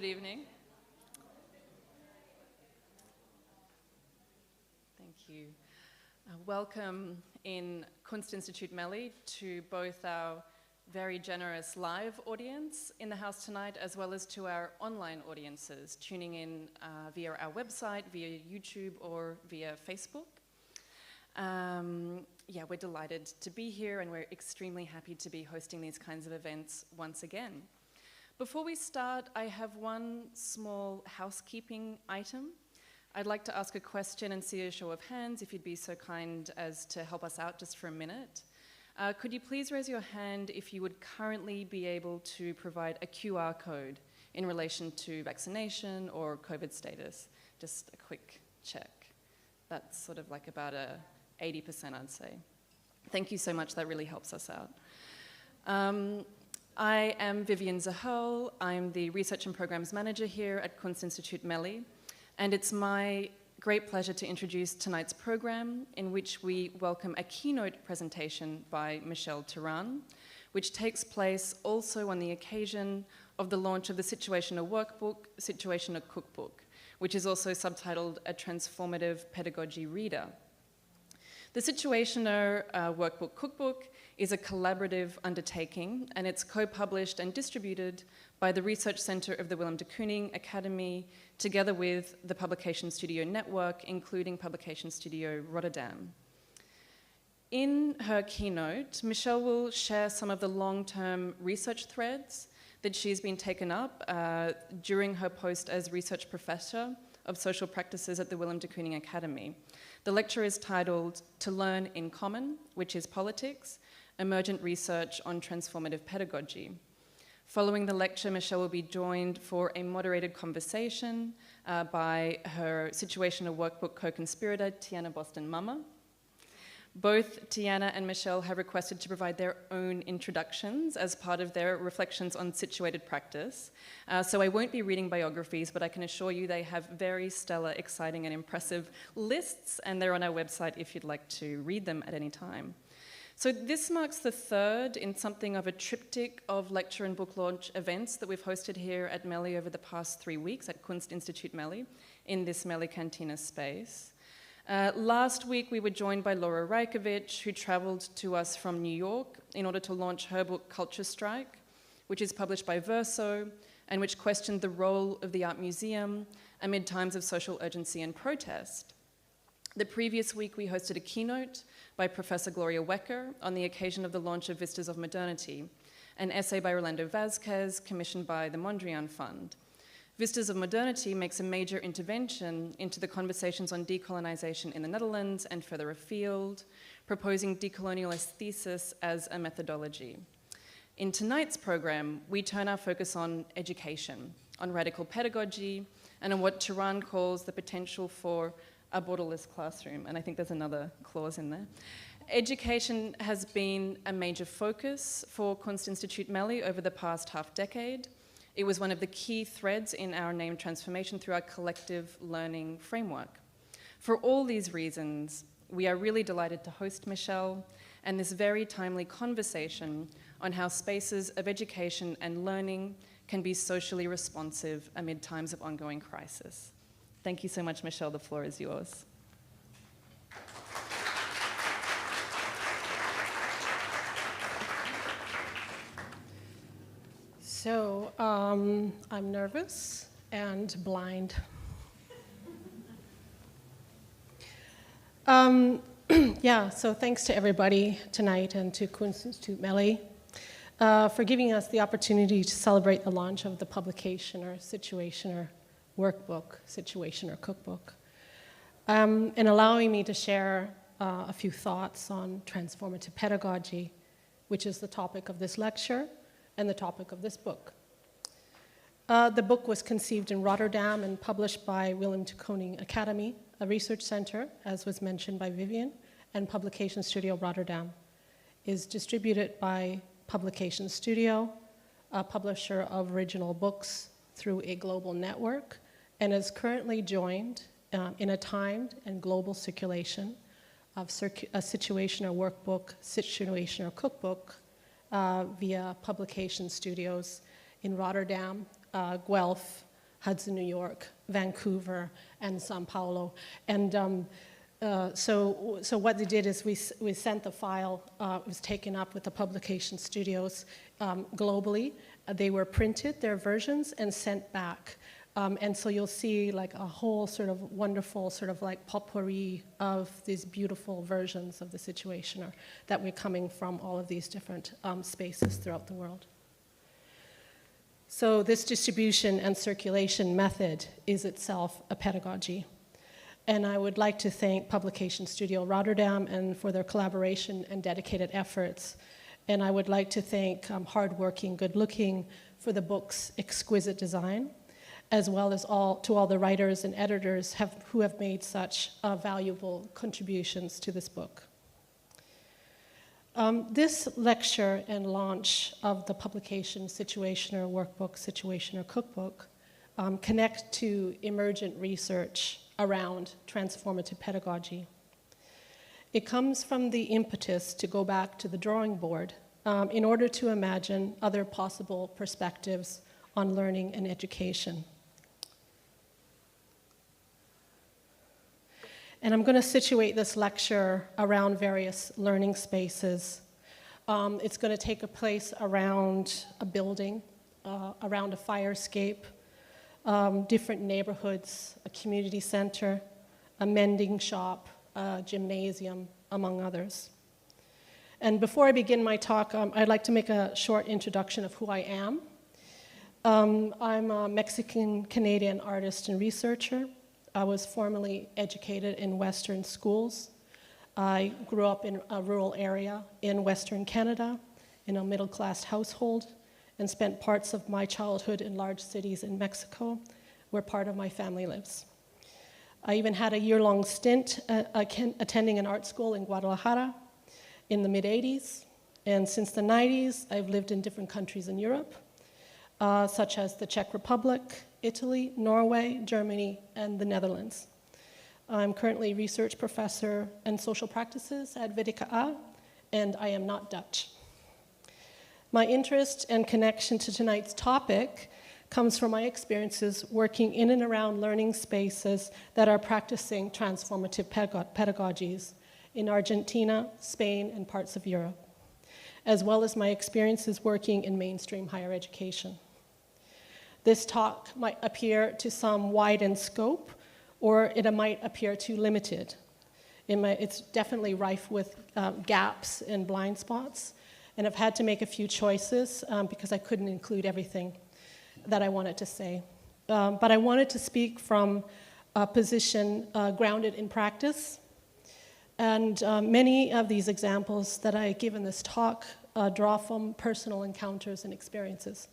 Good evening. Thank you. Welcome in Kunstinstitut Melli to both our very generous live audience in the house tonight, as well as to our online audiences tuning in via our website, via YouTube, or via Facebook. Yeah, we're delighted to be here, and we're extremely happy to be hosting these kinds of events once again. Before we start, I have one small housekeeping item. I'd like to ask a question and see a show of hands, if you'd be so kind as to help us out just for a minute. Could you please raise your hand if you would currently be able to provide a QR code in relation to vaccination or COVID status? Just a quick check. That's sort of like about a 80%, I'd say. Thank you so much, that really helps us out. I am Vivian Zahel. I'm the Research and Programs Manager here at Kunstinstitut Melli, and it's my great pleasure to introduce tonight's program, in which we welcome a keynote presentation by Michelle Teran, which takes place also on the occasion of the launch of the Situationer Workbook, Situationer Cookbook, which is also subtitled A Transformative Pedagogy Reader. The Situationer Workbook Cookbook is a collaborative undertaking, and it's co-published and distributed by the Research Center of the Willem de Kooning Academy, together with the Publication Studio Network, including Publication Studio Rotterdam. In her keynote, Michelle will share some of the long-term research threads that she's been taken up during her post as Research Professor of Social Practices at the Willem de Kooning Academy. The lecture is titled To Learn in Common, which is Politics, Emergent Research on Transformative Pedagogy. Following the lecture, Michelle will be joined for a moderated conversation by her Situationer Workbook co-conspirator, Teana Boston-Mammah. Both Teana and Michelle have requested to provide their own introductions as part of their reflections on situated practice. So I won't be reading biographies, but I can assure you they have very stellar, exciting, and impressive lists, and they're on our website if you'd like to read them at any time. So this marks the third in something of a triptych of lecture and book launch events that we've hosted here at Melli over the past 3 weeks at Kunstinstitut Melli in this Melli Cantina space. Last week we were joined by Laura Rajkovic, who traveled to us from New York in order to launch her book Culture Strike, which is published by Verso and which questioned the role of the art museum amid times of social urgency and protest. The previous week we hosted a keynote by Professor Gloria Wecker on the occasion of the launch of Vistas of Modernity, an essay by Orlando Vazquez commissioned by the Mondrian Fund. Vistas of Modernity makes a major intervention into the conversations on decolonization in the Netherlands and further afield, proposing decolonial aesthesis as a methodology. In tonight's program, we turn our focus on education, on radical pedagogy, and on what Teran calls the potential for a borderless classroom, and I think there's another clause in there. Education has been a major focus for Kunstinstitut Melli over the past half-decade. It was one of the key threads in our name transformation through our collective learning framework. For all these reasons, we are really delighted to host Michelle and this very timely conversation on how spaces of education and learning can be socially responsive amid times of ongoing crisis. Thank you so much, Michelle. The floor is yours. So, I'm nervous and blind. Yeah, so thanks to everybody tonight and to Kunstinstitut Melli for giving us the opportunity to celebrate the launch of the publication or Situationer Workbook, Situationer Cookbook, and allowing me to share a few thoughts on transformative pedagogy, which is the topic of this lecture and the topic of this book. The book was conceived in Rotterdam and published by Willem de Kooning Academy, a research center, as was mentioned by Vivian, and Publication Studio Rotterdam. Is distributed by Publication Studio, a publisher of original books through a global network, and is currently joined in a timed and global circulation of a Situationer Workbook, Situationer Cookbook via Publication Studios in Rotterdam, Guelph, Hudson, New York, Vancouver, and Sao Paulo. And so what they did is we sent the file, it was taken up with the publication studios globally. They were printed, their versions, and sent back. And so you'll see like a whole sort of wonderful sort of like potpourri of these beautiful versions of the Situationer that we're coming from all of these different spaces throughout the world. So this distribution and circulation method is itself a pedagogy. And I would like to thank Publication Studio Rotterdam and for their collaboration and dedicated efforts. And I would like to thank hardworking, good-looking for the book's exquisite design, as well as all the writers and editors who have made such valuable contributions to this book. This lecture and launch of the publication Situationer Workbook, Situationer Cookbook connect to emergent research around transformative pedagogy. It comes from the impetus to go back to the drawing board in order to imagine other possible perspectives on learning and education. And I'm going to situate this lecture around various learning spaces. It's going to take place around a building, around a fire escape, different neighborhoods, a community center, a mending shop, a gymnasium, among others. And before I begin my talk, I'd like to make a short introduction of who I am. I'm a Mexican-Canadian artist and researcher. I was formerly educated in Western schools. I grew up in a rural area in Western Canada, in a middle-class household, and spent parts of my childhood in large cities in Mexico, where part of my family lives. I even had a year-long stint attending an art school in Guadalajara in the mid-'80s, and since the 90s, I've lived in different countries in Europe, such as the Czech Republic, Italy, Norway, Germany, and the Netherlands. I'm currently research professor in social practices at VDKA, and I am not Dutch. My interest and connection to tonight's topic comes from my experiences working in and around learning spaces that are practicing transformative pedagogies in Argentina, Spain, and parts of Europe, as well as my experiences working in mainstream higher education. This talk might appear to some wide in scope, or it might appear too limited. It's definitely rife with gaps and blind spots, and I've had to make a few choices because I couldn't include everything that I wanted to say. But I wanted to speak from a position grounded in practice, and many of these examples that I give in this talk draw from personal encounters and experiences.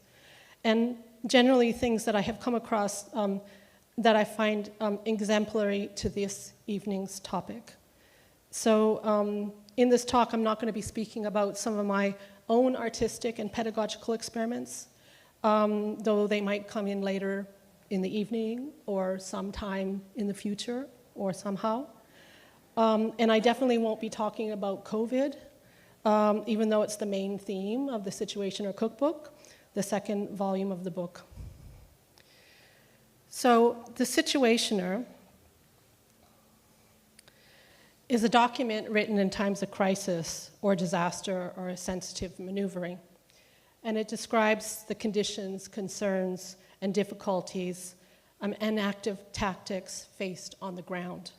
And generally things that I have come across that I find exemplary to this evening's topic. So in this talk, I'm not going to be speaking about some of my own artistic and pedagogical experiments, though they might come in later in the evening or sometime in the future or somehow. And I definitely won't be talking about COVID, even though it's the main theme of the Situationer Cookbook, the second volume of the book. So the Situationer is a document written in times of crisis or disaster or sensitive maneuvering. And it describes the conditions, concerns, and difficulties and active tactics faced on the ground,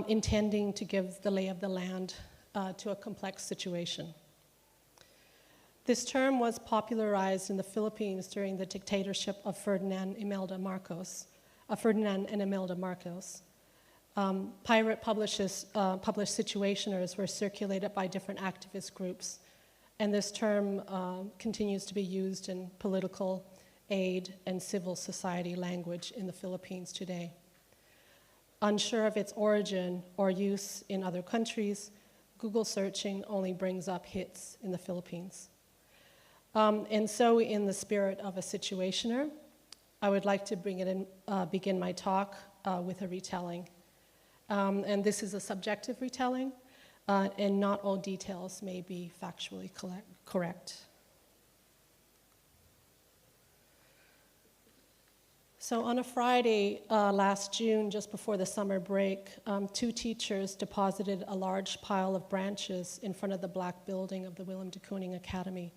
intending to give the lay of the land to a complex situation. This term was popularized in the Philippines during the dictatorship of Ferdinand and Imelda Marcos. Pirate published situationers were circulated by different activist groups, and this term continues to be used in political, aid, and civil society language in the Philippines today. Unsure of its origin or use in other countries, Google searching only brings up hits in the Philippines. And so in the spirit of a situationer, I would like to begin my talk with a retelling. And this is a subjective retelling, and not all details may be factually correct. So on a Friday last June, just before the summer break, 2 teachers deposited a large pile of branches in front of the black building of the Willem de Kooning Academy.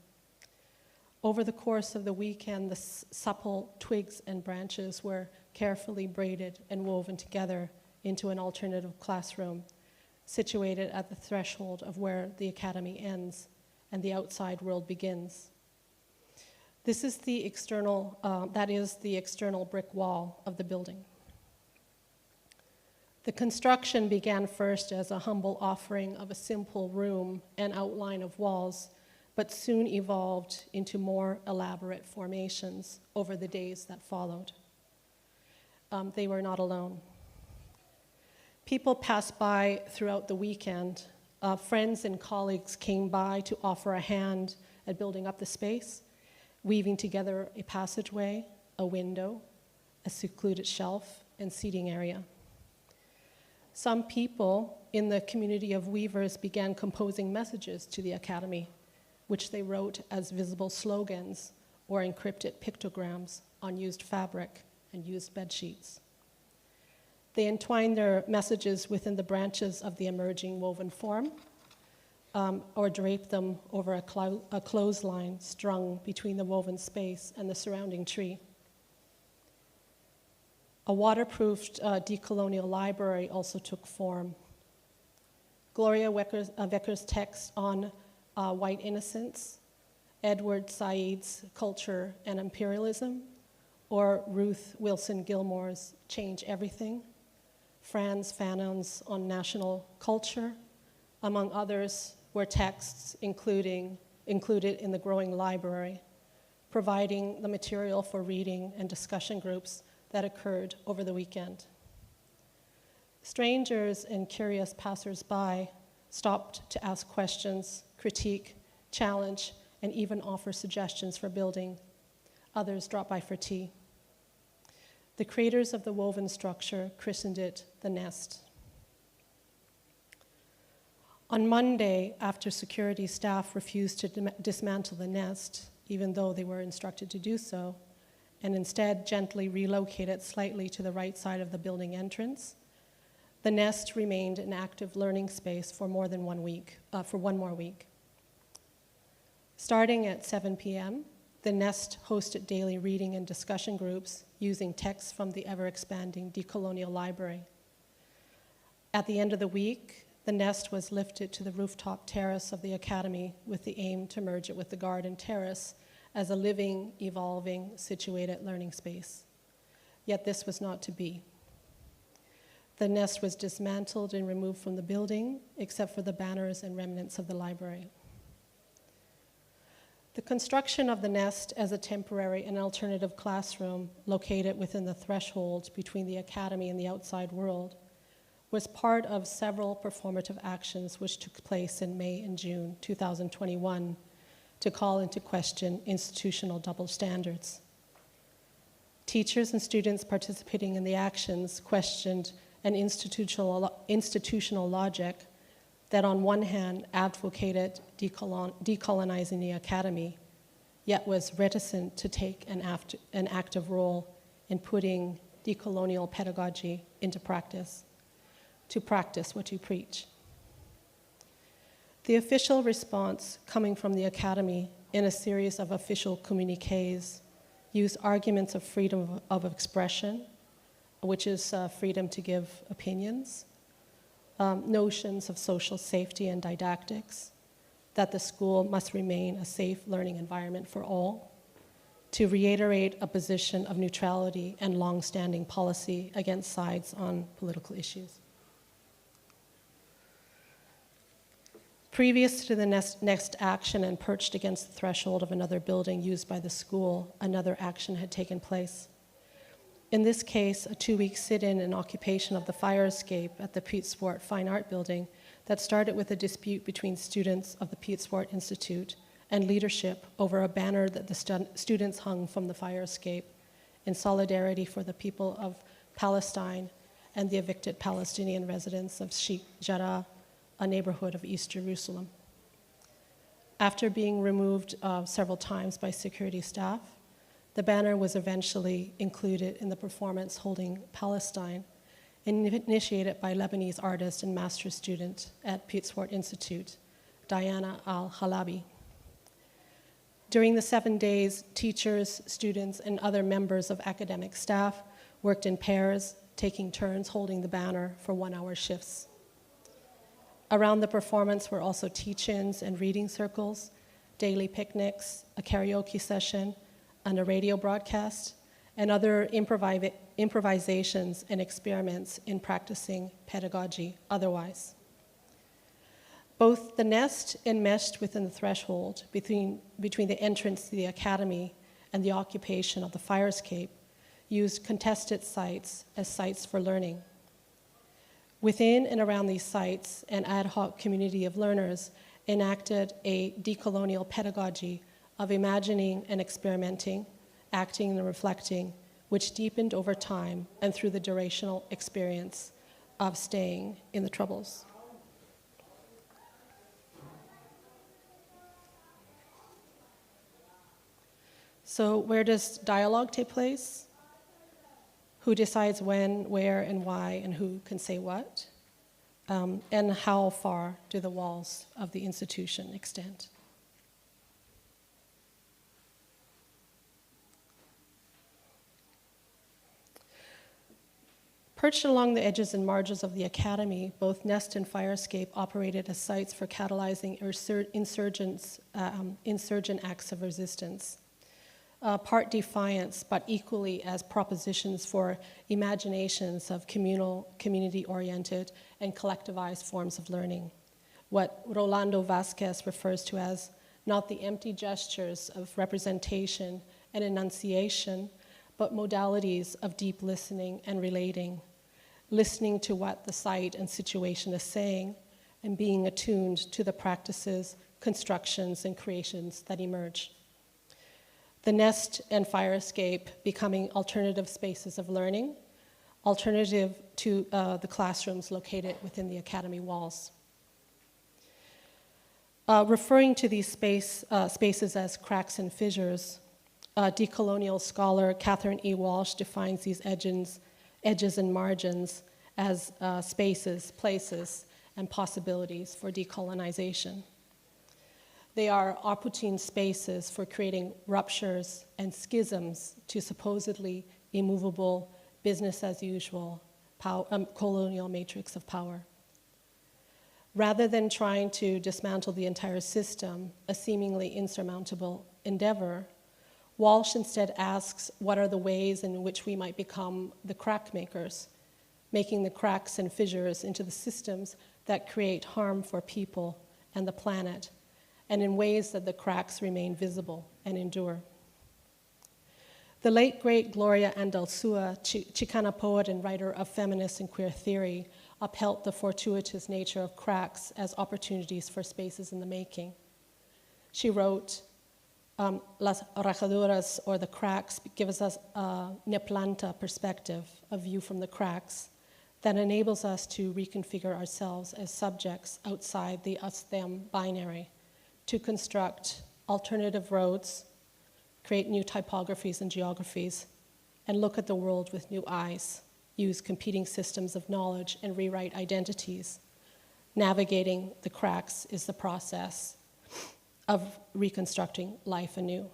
Over the course of the weekend, the supple twigs and branches were carefully braided and woven together into an alternative classroom, situated at the threshold of where the academy ends and the outside world begins. This is the external, that is the external brick wall of the building. The construction began first as a humble offering of a simple room and outline of walls, but soon evolved into more elaborate formations over the days that followed. They were not alone. People passed by throughout the weekend. Friends and colleagues came by to offer a hand at building up the space, weaving together a passageway, a window, a secluded shelf, and seating area. Some people in the community of weavers began composing messages to the academy, which they wrote as visible slogans or encrypted pictograms on used fabric and used bed sheets. They entwined their messages within the branches of the emerging woven form, or draped them over a clothesline strung between the woven space and the surrounding tree. A waterproofed decolonial library also took form. Gloria Wecker's text on white innocence, Edward Said's Culture and Imperialism, or Ruth Wilson Gilmore's Change Everything, Franz Fanon's on national culture, among others, were texts included in the growing library, providing the material for reading and discussion groups that occurred over the weekend. Strangers and curious passers-by stopped to ask questions, critique, challenge, and even offer suggestions for building. Others dropped by for tea. The creators of the woven structure christened it the nest. On Monday, after security staff refused to dismantle the nest, even though they were instructed to do so, and instead gently relocated slightly to the right side of the building entrance, the nest remained an active learning space for more than 1 week, for 1 more week. Starting at 7 p.m., the nest hosted daily reading and discussion groups using texts from the ever-expanding Decolonial Library. At the end of the week, the nest was lifted to the rooftop terrace of the academy with the aim to merge it with the garden terrace as a living, evolving, situated learning space. Yet this was not to be. The nest was dismantled and removed from the building, except for the banners and remnants of the library. The construction of the nest as a temporary and alternative classroom located within the threshold between the academy and the outside world was part of several performative actions which took place in May and June 2021 to call into question institutional double standards. Teachers and students participating in the actions questioned an institutional logic that on one hand advocated decolonizing the academy, yet was reticent to take an active role in putting decolonial pedagogy into practice, to practice what you preach. The official response coming from the academy in a series of official communiques used arguments of freedom of expression, which is freedom to give opinions, notions of social safety and didactics, that the school must remain a safe learning environment for all, to reiterate a position of neutrality and long-standing policy against sides on political issues. Previous to the next action and perched against the threshold of another building used by the school, another action had taken place. In this case, a 2-week sit-in and occupation of the fire escape at the Piet Zwart Fine Art Building that started with a dispute between students of the Piet Zwart Institute and leadership over a banner that the students hung from the fire escape in solidarity for the people of Palestine and the evicted Palestinian residents of Sheikh Jarrah, a neighborhood of East Jerusalem. After being removed several times by security staff, The banner was eventually included in the performance holding Palestine, initiated by Lebanese artist and master's student at Pietsport Institute, Diana Al-Halabi. During the 7 days, teachers, students, and other members of academic staff worked in pairs, taking turns holding the banner for 1-hour shifts. Around the performance were also teach-ins and reading circles, daily picnics, a karaoke session, and a radio broadcast, and other improvisations and experiments in practicing pedagogy otherwise. Both the nest enmeshed within the threshold between the entrance to the academy and the occupation of the fire escape used contested sites as sites for learning. Within and around these sites, an ad hoc community of learners enacted a decolonial pedagogy of imagining and experimenting, acting and reflecting, which deepened over time and through the durational experience of staying in the Troubles. So where does dialogue take place? Who decides when, where, and why, and who can say what? And how far do the walls of the institution extend? Perched along the edges and margins of the academy, both Nest and Fire Escape operated as sites for catalyzing insurgent acts of resistance. Part defiance, but equally as propositions for imaginations of communal, community-oriented, and collectivized forms of learning. What Rolando Vasquez refers to as not the empty gestures of representation and enunciation, but modalities of deep listening and relating, listening to what the site and situation is saying, and being attuned to the practices, constructions, and creations that emerge. The Nest and Fire Escape becoming alternative spaces of learning, alternative to the classrooms located within the academy walls. Referring to these spaces as cracks and fissures, decolonial scholar Catherine E. Walsh defines these edges and margins as spaces, places, and possibilities for decolonization. They are opportune spaces for creating ruptures and schisms to supposedly immovable, business as usual, colonial matrix of power. Rather than trying to dismantle the entire system, a seemingly insurmountable endeavor, Walsh instead asks what are the ways in which we might become the crack makers, making the cracks and fissures into the systems that create harm for people and the planet, and in ways that the cracks remain visible and endure. The late, great Gloria Andalusua, Chicana poet and writer of feminist and queer theory, upheld the fortuitous nature of cracks as opportunities for spaces in the making. She wrote, Las rajaduras, or the cracks, gives us a neplanta perspective, a view from the cracks, that enables us to reconfigure ourselves as subjects outside the us-them binary, to construct alternative roads, create new typographies and geographies, and look at the world with new eyes, use competing systems of knowledge and rewrite identities. Navigating the cracks is the process of reconstructing life anew.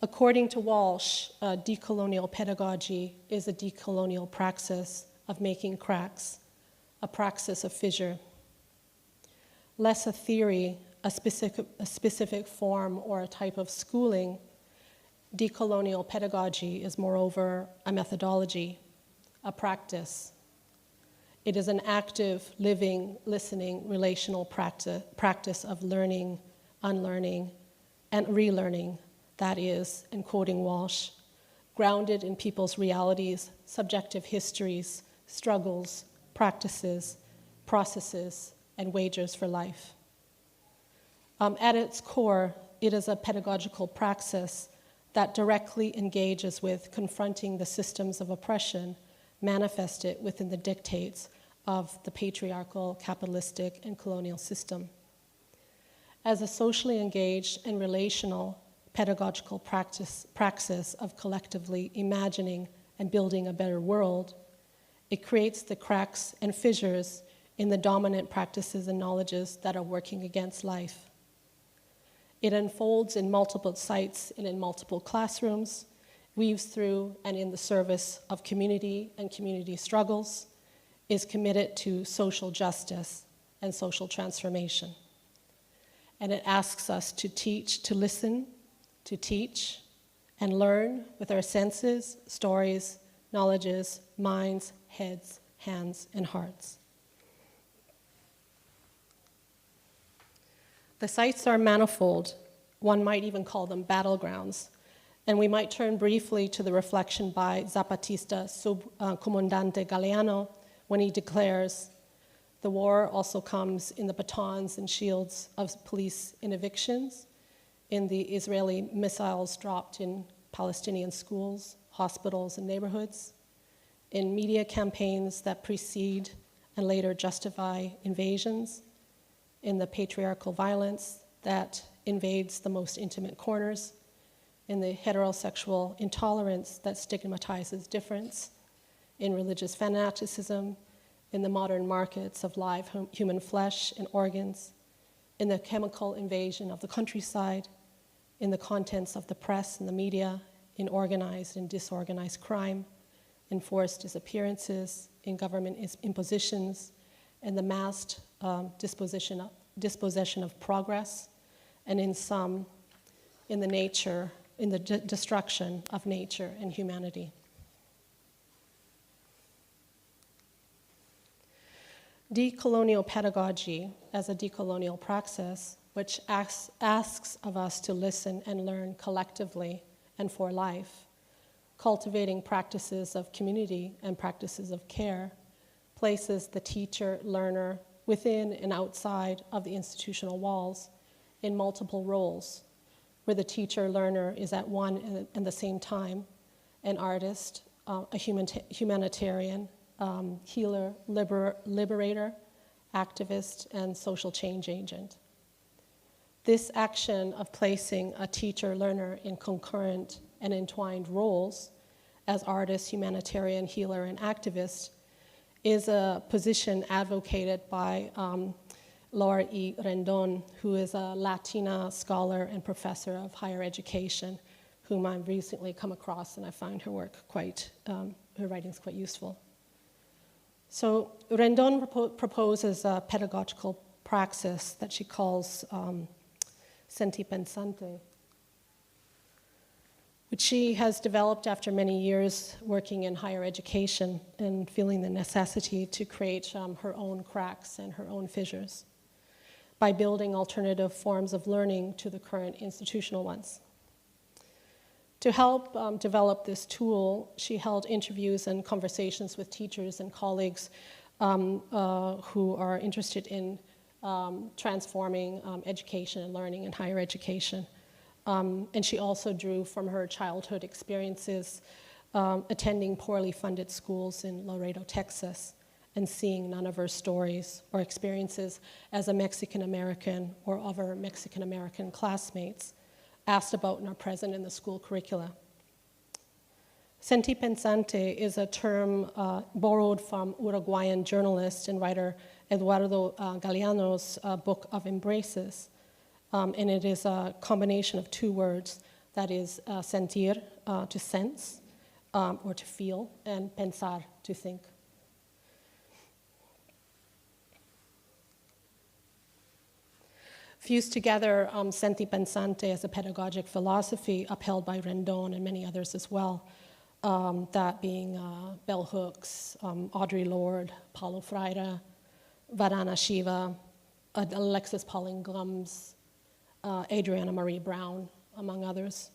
According to Walsh, decolonial pedagogy is a decolonial praxis of making cracks, a praxis of fissure. Less a theory, a specific form or a type of schooling, decolonial pedagogy is moreover a methodology, a practice. It is an active, living, listening, relational practice of learning, unlearning, and relearning, that is, in quoting Walsh, grounded in people's realities, subjective histories, struggles, practices, processes, and wagers for life. At its core, it is a pedagogical praxis that directly engages with confronting the systems of oppression manifested within the dictates of the patriarchal, capitalistic, and colonial system. As a socially engaged and relational pedagogical praxis of collectively imagining and building a better world, it creates the cracks and fissures in the dominant practices and knowledges that are working against life. It unfolds in multiple sites and in multiple classrooms, weaves through and in the service of community and community struggles, is committed to social justice and social transformation. And it asks us to teach, to listen, to teach, and learn with our senses, stories, knowledges, minds, heads, hands, and hearts. The sites are manifold. One might even call them battlegrounds. And we might turn briefly to the reflection by Zapatista Subcomandante Galeano when he declares, "The war also comes in the batons and shields of police in evictions, in the Israeli missiles dropped in Palestinian schools, hospitals, and neighborhoods, in media campaigns that precede and later justify invasions, in the patriarchal violence that invades the most intimate corners, in the heterosexual intolerance that stigmatizes difference, in religious fanaticism, in the modern markets of live human flesh and organs, in the chemical invasion of the countryside, in the contents of the press and the media, in organized and disorganized crime, in forced disappearances, in government impositions, and the massed dispossession of progress, and in some, in the destruction of nature and humanity." Decolonial pedagogy as a decolonial praxis, which asks of us to listen and learn collectively and for life, cultivating practices of community and practices of care, places the teacher-learner within and outside of the institutional walls in multiple roles, where the teacher-learner is at one and the same time an artist, a humanitarian, healer, liberator, activist, and social change agent. This action of placing a teacher-learner in concurrent and entwined roles as artist, humanitarian, healer, and activist is a position advocated by Laura E. Rendon, who is a Latina scholar and professor of higher education, whom I've recently come across, and I find her work her writings quite useful. So Rendon proposes a pedagogical praxis that she calls Centipede, which she has developed after many years working in higher education and feeling the necessity to create her own cracks and her own fissures by building alternative forms of learning to the current institutional ones. To help develop this tool, she held interviews and conversations with teachers and colleagues who are interested in transforming education and learning in higher education. And she also drew from her childhood experiences attending poorly funded schools in Laredo, Texas, and seeing none of her stories or experiences as a Mexican-American or other Mexican-American classmates asked about and are present in the school curricula. Sentipensante is a term borrowed from Uruguayan journalist and writer Eduardo Galeano's book of Embraces. And it is a combination of two words, that is sentir, to sense or to feel, and pensar, to think. Fused together, Sentipensante as a pedagogic philosophy upheld by Rendon and many others as well, that being Bell Hooks, Audre Lorde, Paulo Freire, Varana Shiva, Alexis Pauline Gumbs, Adriana Marie Brown, among others.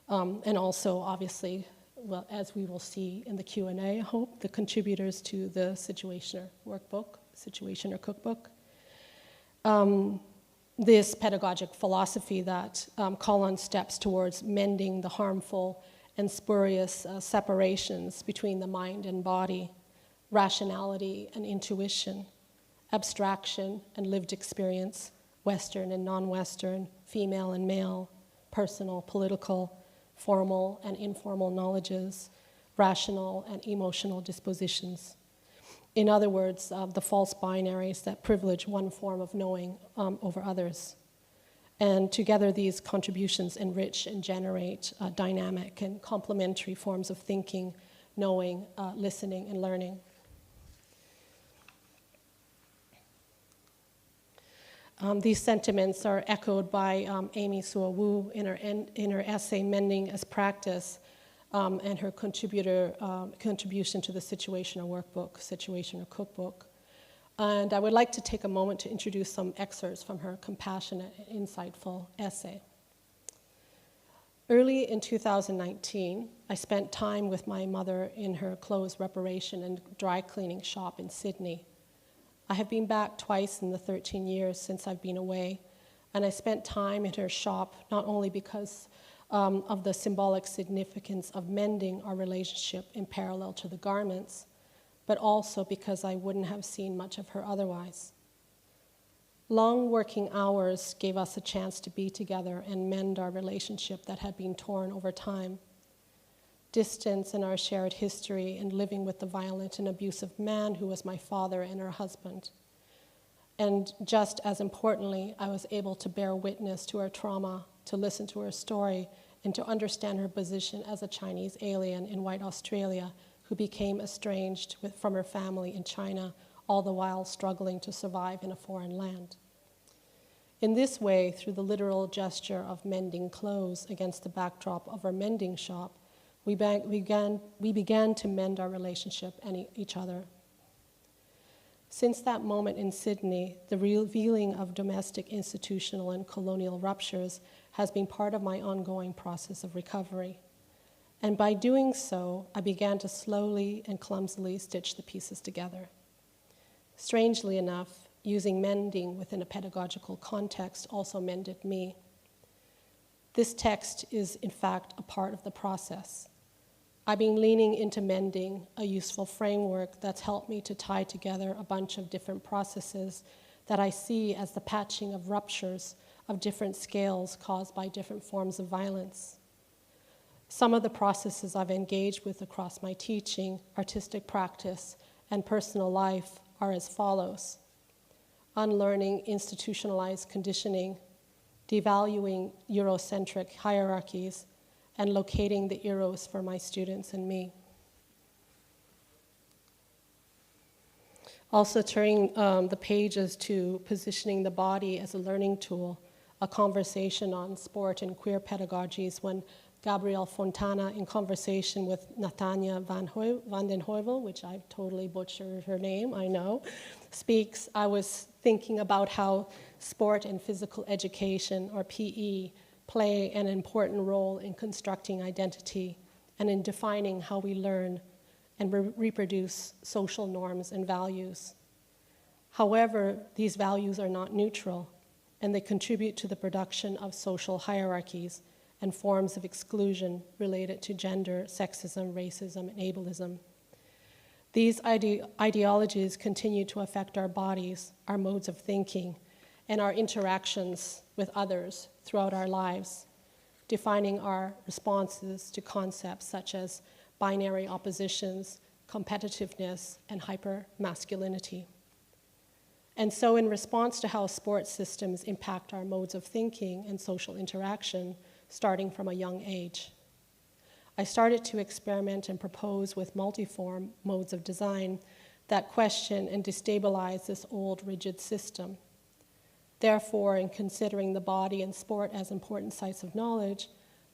And also, obviously, well, as we will see in the Q&A, I hope, the contributors to the Situationer Workbook, Situationer Cookbook. This pedagogic philosophy that call on steps towards mending the harmful and spurious separations between the mind and body, rationality and intuition, abstraction and lived experience, Western and non-Western, female and male, personal, political, formal, and informal knowledges, rational and emotional dispositions. In other words, the false binaries that privilege one form of knowing over others. And together these contributions enrich and generate dynamic and complementary forms of thinking, knowing, listening, and learning. These sentiments are echoed by Amy Suwu in her essay, Mending as Practice, and her contribution to the Situationer Workbook, Situationer Cookbook. And I would like to take a moment to introduce some excerpts from her compassionate and insightful essay. Early in 2019, I spent time with my mother in her clothes reparation and dry cleaning shop in Sydney. I have been back twice in the 13 years since I've been away, and I spent time in her shop not only because of the symbolic significance of mending our relationship in parallel to the garments, but also because I wouldn't have seen much of her otherwise. Long working hours gave us a chance to be together and mend our relationship that had been torn over time. Distance in our shared history and living with the violent and abusive man who was my father and her husband. And just as importantly, I was able to bear witness to her trauma, to listen to her story, and to understand her position as a Chinese alien in white Australia who became estranged from her family in China, all the while struggling to survive in a foreign land. In this way, through the literal gesture of mending clothes against the backdrop of our mending shop, we began to mend our relationship and each other. Since that moment in Sydney, the revealing of domestic, institutional, and colonial ruptures has been part of my ongoing process of recovery. And by doing so, I began to slowly and clumsily stitch the pieces together. Strangely enough, using mending within a pedagogical context also mended me. This text is, in fact, a part of the process. I've been leaning into mending, a useful framework that's helped me to tie together a bunch of different processes that I see as the patching of ruptures of different scales caused by different forms of violence. Some of the processes I've engaged with across my teaching, artistic practice, and personal life are as follows: unlearning institutionalized conditioning, devaluing Eurocentric hierarchies, and locating the eros for my students and me. Also turning the pages to positioning the body as a learning tool, a conversation on sport and queer pedagogies when Gabriella Fontana, in conversation with Natanja van den Heuvel, which I've totally butchered her name, I know, speaks, I was thinking about how sport and physical education, or PE, play an important role in constructing identity and in defining how we learn and reproduce social norms and values. However, these values are not neutral, and they contribute to the production of social hierarchies and forms of exclusion related to gender, sexism, racism, and ableism. These ideologies continue to affect our bodies, our modes of thinking, and our interactions with others throughout our lives, defining our responses to concepts such as binary oppositions, competitiveness, and hypermasculinity. And so in response to how sports systems impact our modes of thinking and social interaction, starting from a young age, I started to experiment and propose with multiform modes of design that question and destabilize this old rigid system. Therefore, in considering the body and sport as important sites of knowledge,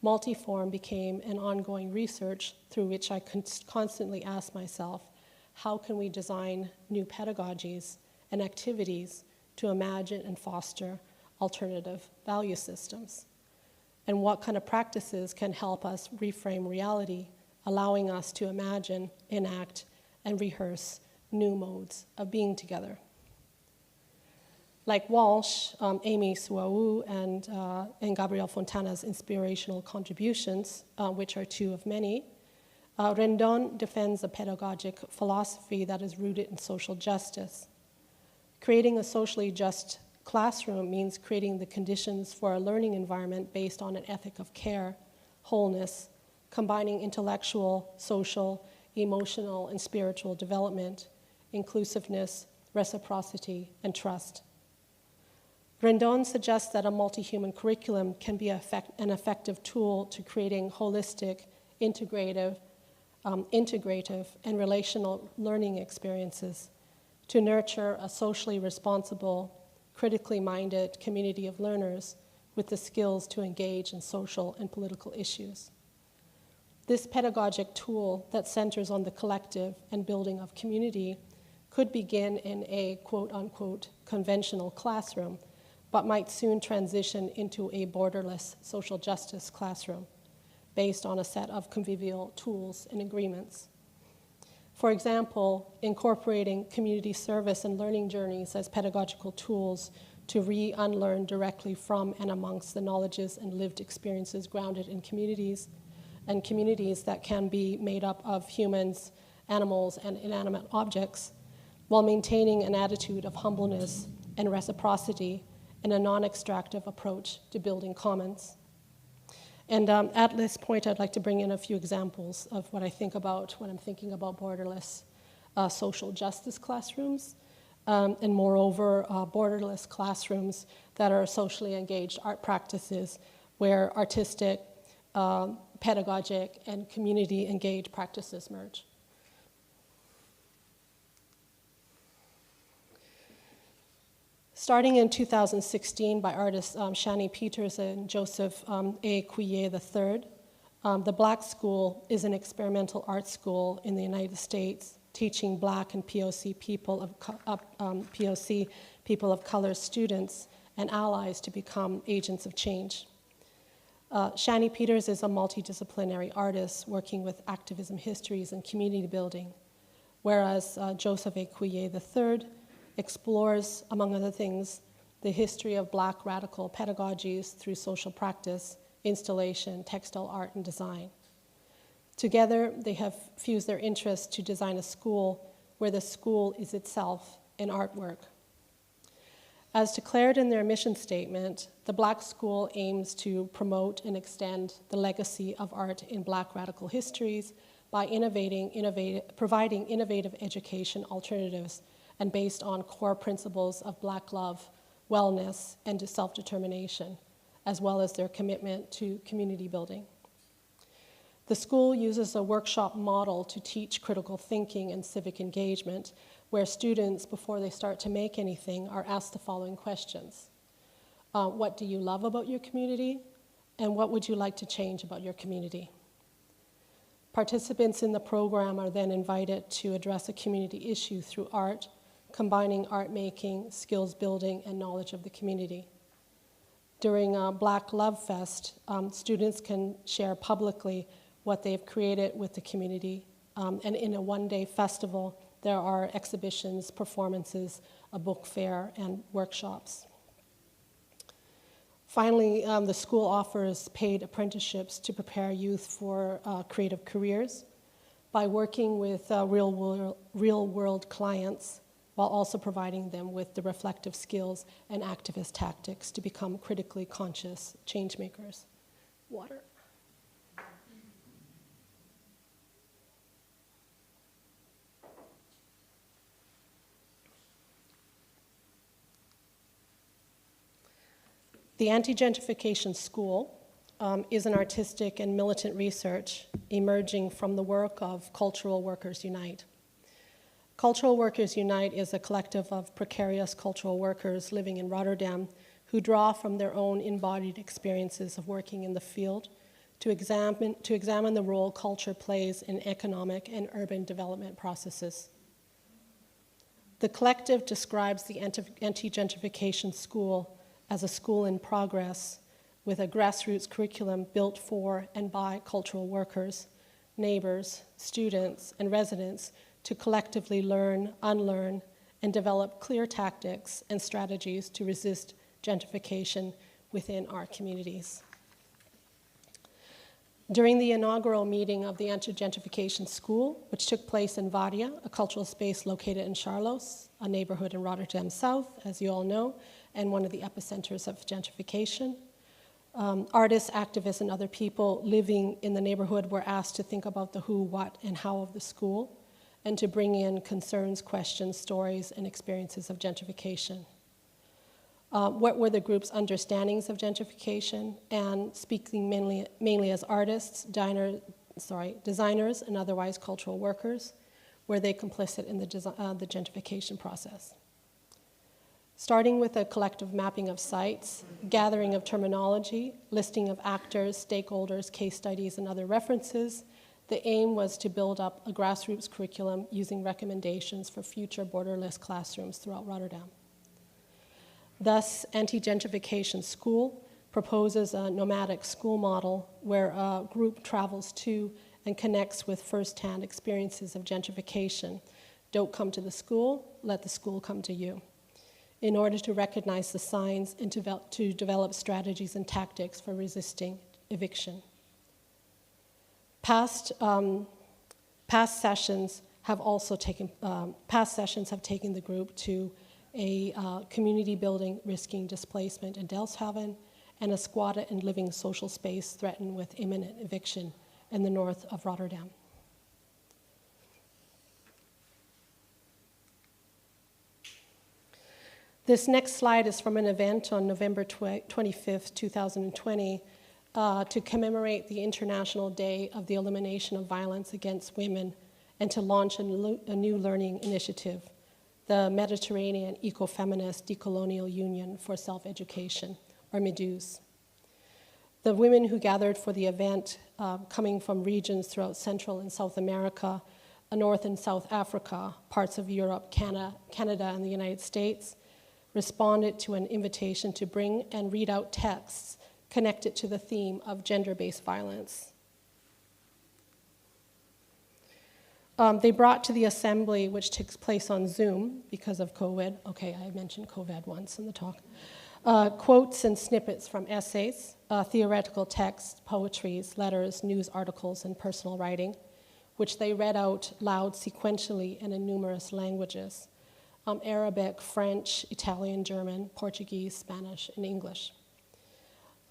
multiform became an ongoing research through which I constantly asked myself, how can we design new pedagogies and activities to imagine and foster alternative value systems? And what kind of practices can help us reframe reality, allowing us to imagine, enact, and rehearse new modes of being together? Like Walsh, Amy Suwu, and Gabriella Fontana's inspirational contributions, which are two of many, Rendon defends a pedagogic philosophy that is rooted in social justice. Creating a socially just classroom means creating the conditions for a learning environment based on an ethic of care, wholeness, combining intellectual, social, emotional, and spiritual development, inclusiveness, reciprocity, and trust. Rendon suggests that a multi-human curriculum can be an effective tool to creating holistic, integrative, and relational learning experiences to nurture a socially responsible, critically minded community of learners with the skills to engage in social and political issues. This pedagogic tool that centers on the collective and building of community could begin in a quote-unquote conventional classroom, but might soon transition into a borderless social justice classroom based on a set of convivial tools and agreements. For example, incorporating community service and learning journeys as pedagogical tools to re-unlearn directly from and amongst the knowledges and lived experiences grounded in communities, and communities that can be made up of humans, animals, and inanimate objects, while maintaining an attitude of humbleness and reciprocity and a non-extractive approach to building commons. And at this point, I'd like to bring in a few examples of what I think about when I'm thinking about borderless social justice classrooms, and moreover, borderless classrooms that are socially engaged art practices where artistic, pedagogic, and community engaged practices merge. Starting in 2016 by artists Shani Peters and Joseph A. Couillet III, the Black School is an experimental art school in the United States teaching Black and POC people of color students and allies to become agents of change. Shani Peters is a multidisciplinary artist working with activism histories and community building, whereas Joseph A. Couillet III explores, among other things, the history of Black radical pedagogies through social practice, installation, textile art, and design. Together, they have fused their interests to design a school where the school is itself an artwork. As declared in their mission statement, the Black School aims to promote and extend the legacy of art in Black radical histories by providing innovative education alternatives and based on core principles of Black love, wellness, and self-determination, as well as their commitment to community building. The school uses a workshop model to teach critical thinking and civic engagement, where students, before they start to make anything, are asked the following questions. What do you love about your community? And what would you like to change about your community? Participants in the program are then invited to address a community issue through art, combining art making, skills building, and knowledge of the community. During Black Love Fest, students can share publicly what they've created with the community. And in a one-day festival, there are exhibitions, performances, a book fair, and workshops. Finally, the school offers paid apprenticeships to prepare youth for creative careers by working with real-world clients, while also providing them with the reflective skills and activist tactics to become critically conscious change makers. Water. The Antigentrification School is an artistic and militant research emerging from the work of Cultural Workers Unite. Cultural Workers Unite is a collective of precarious cultural workers living in Rotterdam who draw from their own embodied experiences of working in the field to examine the role culture plays in economic and urban development processes. The collective describes the Antigentrification School as a school in progress with a grassroots curriculum built for and by cultural workers, neighbors, students, and residents to collectively learn, unlearn, and develop clear tactics and strategies to resist gentrification within our communities. During the inaugural meeting of the Antigentrification School, which took place in Varia, a cultural space located in Charloes, a neighborhood in Rotterdam South, as you all know, and one of the epicenters of gentrification, artists, activists, and other people living in the neighborhood were asked to think about the who, what, and how of the school, and to bring in concerns, questions, stories, and experiences of gentrification. What were the group's understandings of gentrification, and speaking mainly as artists, designers, and otherwise cultural workers, were they complicit in the gentrification process? Starting with a collective mapping of sites, gathering of terminology, listing of actors, stakeholders, case studies, and other references, the aim was to build up a grassroots curriculum using recommendations for future borderless classrooms throughout Rotterdam. Thus, Antigentrification School proposes a nomadic school model where a group travels to and connects with first-hand experiences of gentrification. Don't come to the school, let the school come to you, in order to recognize the signs and to develop strategies and tactics for resisting eviction. Past sessions have taken the group to a community building risking displacement in Delfshaven, and a squatted and living social space threatened with imminent eviction in the north of Rotterdam. This next slide is from an event on November 25th, 2020, to commemorate the International Day of the Elimination of Violence Against Women and to launch a new learning initiative, the Mediterranean Ecofeminist Decolonial Union for Self-Education, or MEDUS. The women who gathered for the event, coming from regions throughout Central and South America, North and South Africa, parts of Europe, Canada, and the United States, responded to an invitation to bring and read out texts connected to the theme of gender-based violence. They brought to the assembly, which takes place on Zoom because of COVID. Okay, I mentioned COVID once in the talk. Quotes and snippets from essays, theoretical texts, poetries, letters, news articles, and personal writing, which they read out loud sequentially and in numerous languages: Arabic, French, Italian, German, Portuguese, Spanish, and English.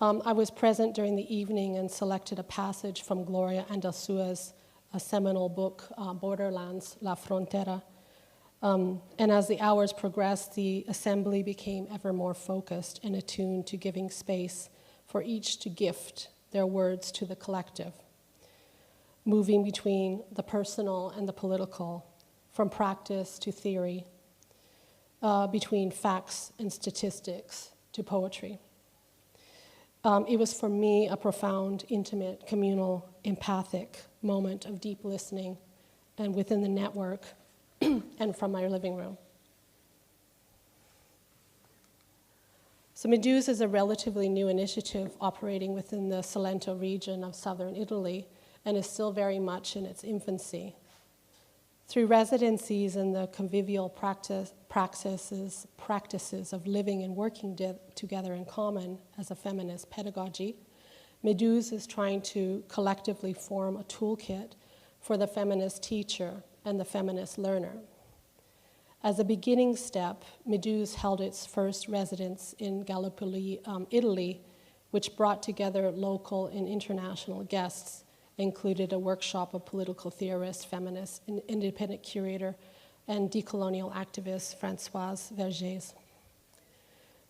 I was present during the evening and selected a passage from Gloria Andelsua's a seminal book, Borderlands, La Frontera. And as the hours progressed, the assembly became ever more focused and attuned to giving space for each to gift their words to the collective, moving between the personal and the political, from practice to theory, between facts and statistics to poetry. It was for me a profound, intimate, communal, empathic moment of deep listening, and within the network and from my living room. So MEDUS is a relatively new initiative operating within the Salento region of southern Italy and is still very much in its infancy. Through residencies and the convivial practices of living and working together in common as a feminist pedagogy, MEDUS is trying to collectively form a toolkit for the feminist teacher and the feminist learner. As a beginning step, MEDUS held its first residence in Gallipoli, Italy, which brought together local and international guests, included a workshop of political theorist, feminist, and independent curator, and decolonial activist Françoise Vergès.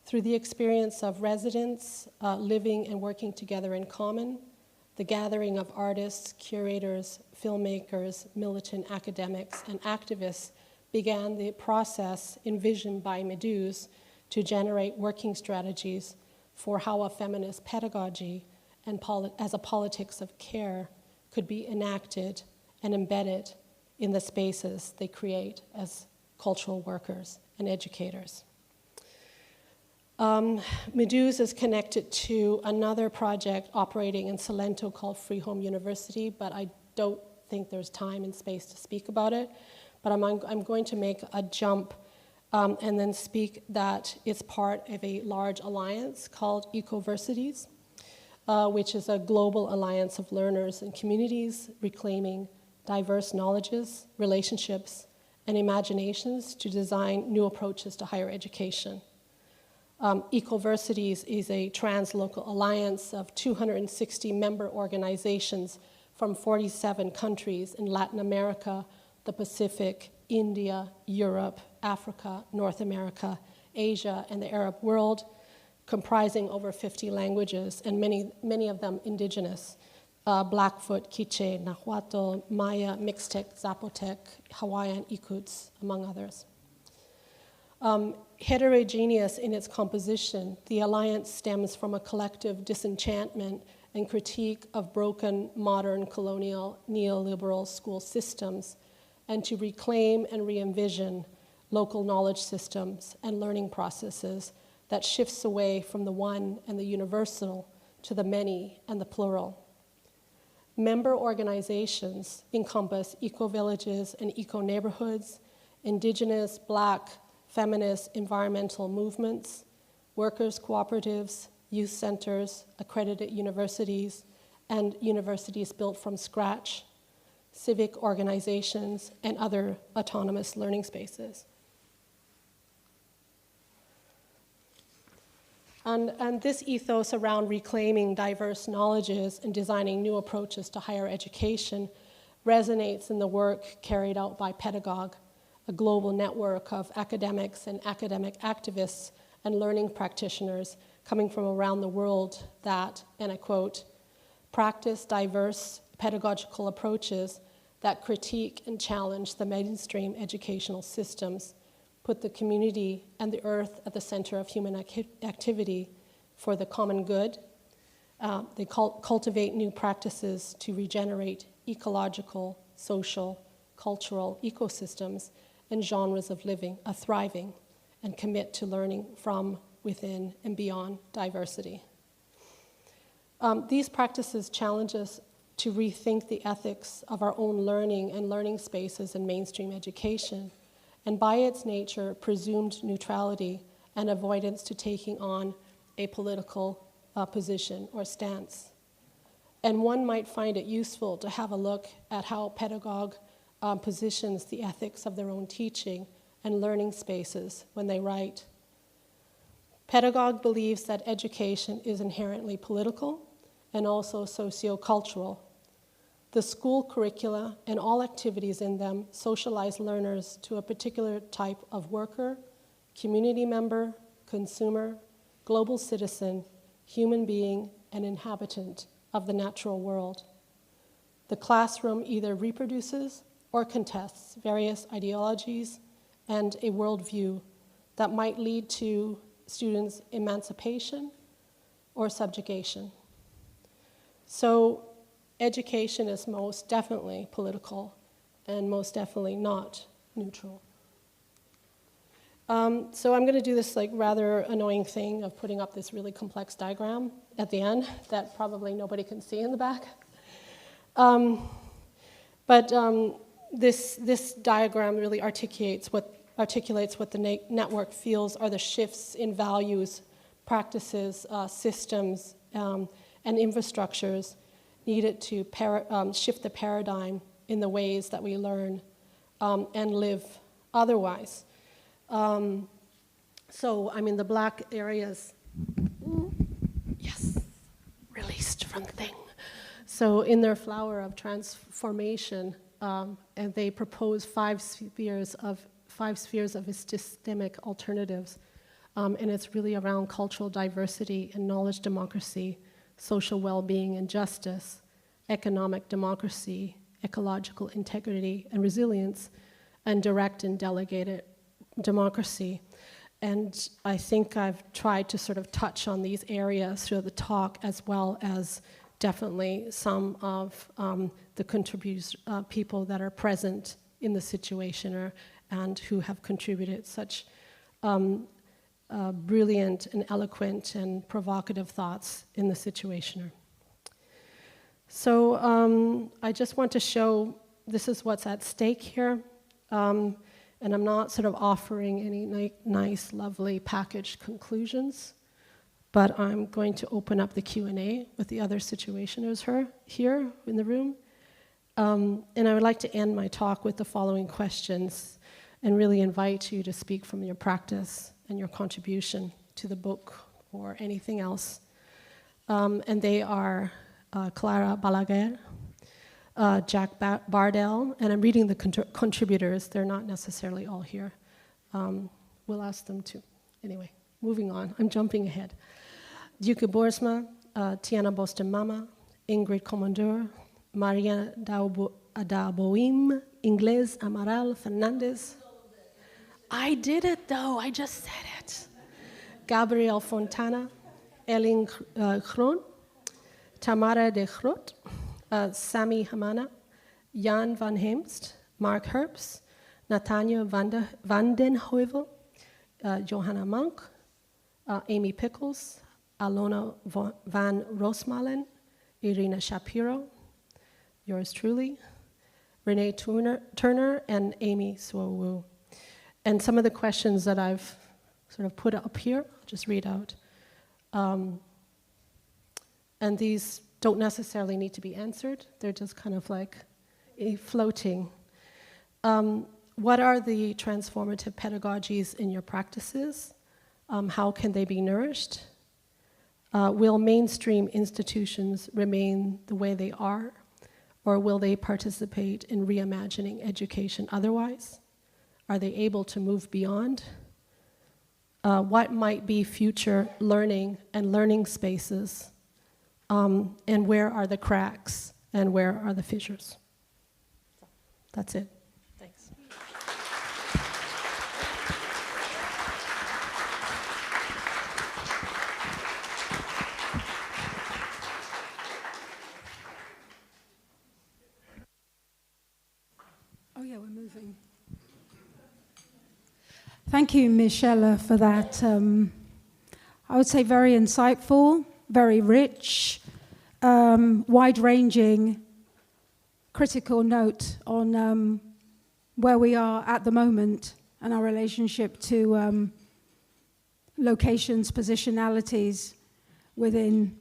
Through the experience of residents living and working together in common, the gathering of artists, curators, filmmakers, militant academics, and activists began the process envisioned by MEDUS to generate working strategies for how a feminist pedagogy and as a politics of care could be enacted and embedded in the spaces they create as cultural workers and educators. MEDUS is connected to another project operating in Salento called Free Home University, but I don't think there's time and space to speak about it. But I'm going to make a jump and then speak that it's part of a large alliance called Ecoversities, which is a global alliance of learners and communities reclaiming diverse knowledges, relationships, and imaginations to design new approaches to higher education. Ecoversities is a translocal alliance of 260 member organizations from 47 countries in Latin America, the Pacific, India, Europe, Africa, North America, Asia, and the Arab world, comprising over 50 languages, and many of them indigenous. Blackfoot, Quiche, Nahuatl, Maya, Mixtec, Zapotec, Hawaiian, Inuits, among others. Heterogeneous in its composition, the alliance stems from a collective disenchantment and critique of broken, modern, colonial, neoliberal school systems, and to reclaim and re-envision local knowledge systems and learning processes that shifts away from the one and the universal to the many and the plural. Member organizations encompass eco-villages and eco-neighborhoods, indigenous, Black, feminist, environmental movements, workers' cooperatives, youth centers, accredited universities, and universities built from scratch, civic organizations, and other autonomous learning spaces. And this ethos around reclaiming diverse knowledges and designing new approaches to higher education resonates in the work carried out by Pedagogue, a global network of academics and academic activists and learning practitioners coming from around the world that, and I quote, practice diverse pedagogical approaches that critique and challenge the mainstream educational systems, put the community and the earth at the center of human activity for the common good. They cultivate new practices to regenerate ecological, social, cultural ecosystems and genres of living, thriving, and commit to learning from within and beyond diversity. These practices challenge us to rethink the ethics of our own learning and learning spaces in mainstream education, and by its nature, presumed neutrality and avoidance to taking on a political position or stance. And one might find it useful to have a look at how Pedagogue positions the ethics of their own teaching and learning spaces when they write. Pedagogue believes that education is inherently political and also sociocultural. The school curricula and all activities in them socialize learners to a particular type of worker, community member, consumer, global citizen, human being, and inhabitant of the natural world. The classroom either reproduces or contests various ideologies and a worldview that might lead to students' emancipation or subjugation. So education is most definitely political and most definitely not neutral. So I'm going to do this rather annoying thing of putting up this really complex diagram at the end that probably nobody can see in the back. This diagram really articulates what the network feels are the shifts in values, practices, systems, and infrastructures needed to shift the paradigm in the ways that we learn and live otherwise. The black areas, yes, released from the thing. So in their flower of transformation, and they propose five spheres of epistemic alternatives, and it's really around cultural diversity and knowledge democracy, social well-being and justice, economic democracy, ecological integrity and resilience, and direct and delegated democracy. And I think I've tried to sort of touch on these areas through the talk, as well as definitely some of the contributors, people that are present in the Situationer and who have contributed such brilliant and eloquent and provocative thoughts in the Situationer. So I just want to show this is what's at stake here. And I'm not sort of offering any nice, lovely packaged conclusions. but I'm going to open up the Q&A with the other situationers here in the room. And I would like to end my talk with the following questions and really invite you to speak from your practice and your contribution to the book or anything else. And they are Clara Balaguer, Jack Bardell, and I'm reading the contributors. They're not necessarily all here. We'll ask them to. Anyway, moving on. I'm jumping ahead. Duke Boersma, Teana Boston-Mammah, Ingrid Commandeur, Maria Daboim, Inglés Amaral Fernandez. I did it though, I just said it. Gabriella Fontana, Elin Groen, Tamara de Groot, Sami Hamana, Jan van Heemst, Mark Herbst, Nathania van den Heuvel, Johanna Monk, Amy Pickles, Alona van Roosmalen, Irina Shapiro, yours truly, Renee Turner, and Amy Suwu. And some of the questions that I've sort of put up here, I'll just read out. And these don't necessarily need to be answered. They're just kind of like floating. What are the transformative pedagogies in your practices? How can they be nourished? Will mainstream institutions remain the way they are? Or will they participate in reimagining education otherwise? Are they able to move beyond? What might be future learning and learning spaces? And where are the cracks and where are the fissures? That's it. Thanks. Oh yeah, we're moving. Thank you, Michelle, for that. I would say very insightful, very rich, wide-ranging, critical note on where we are at the moment and our relationship to locations, positionalities within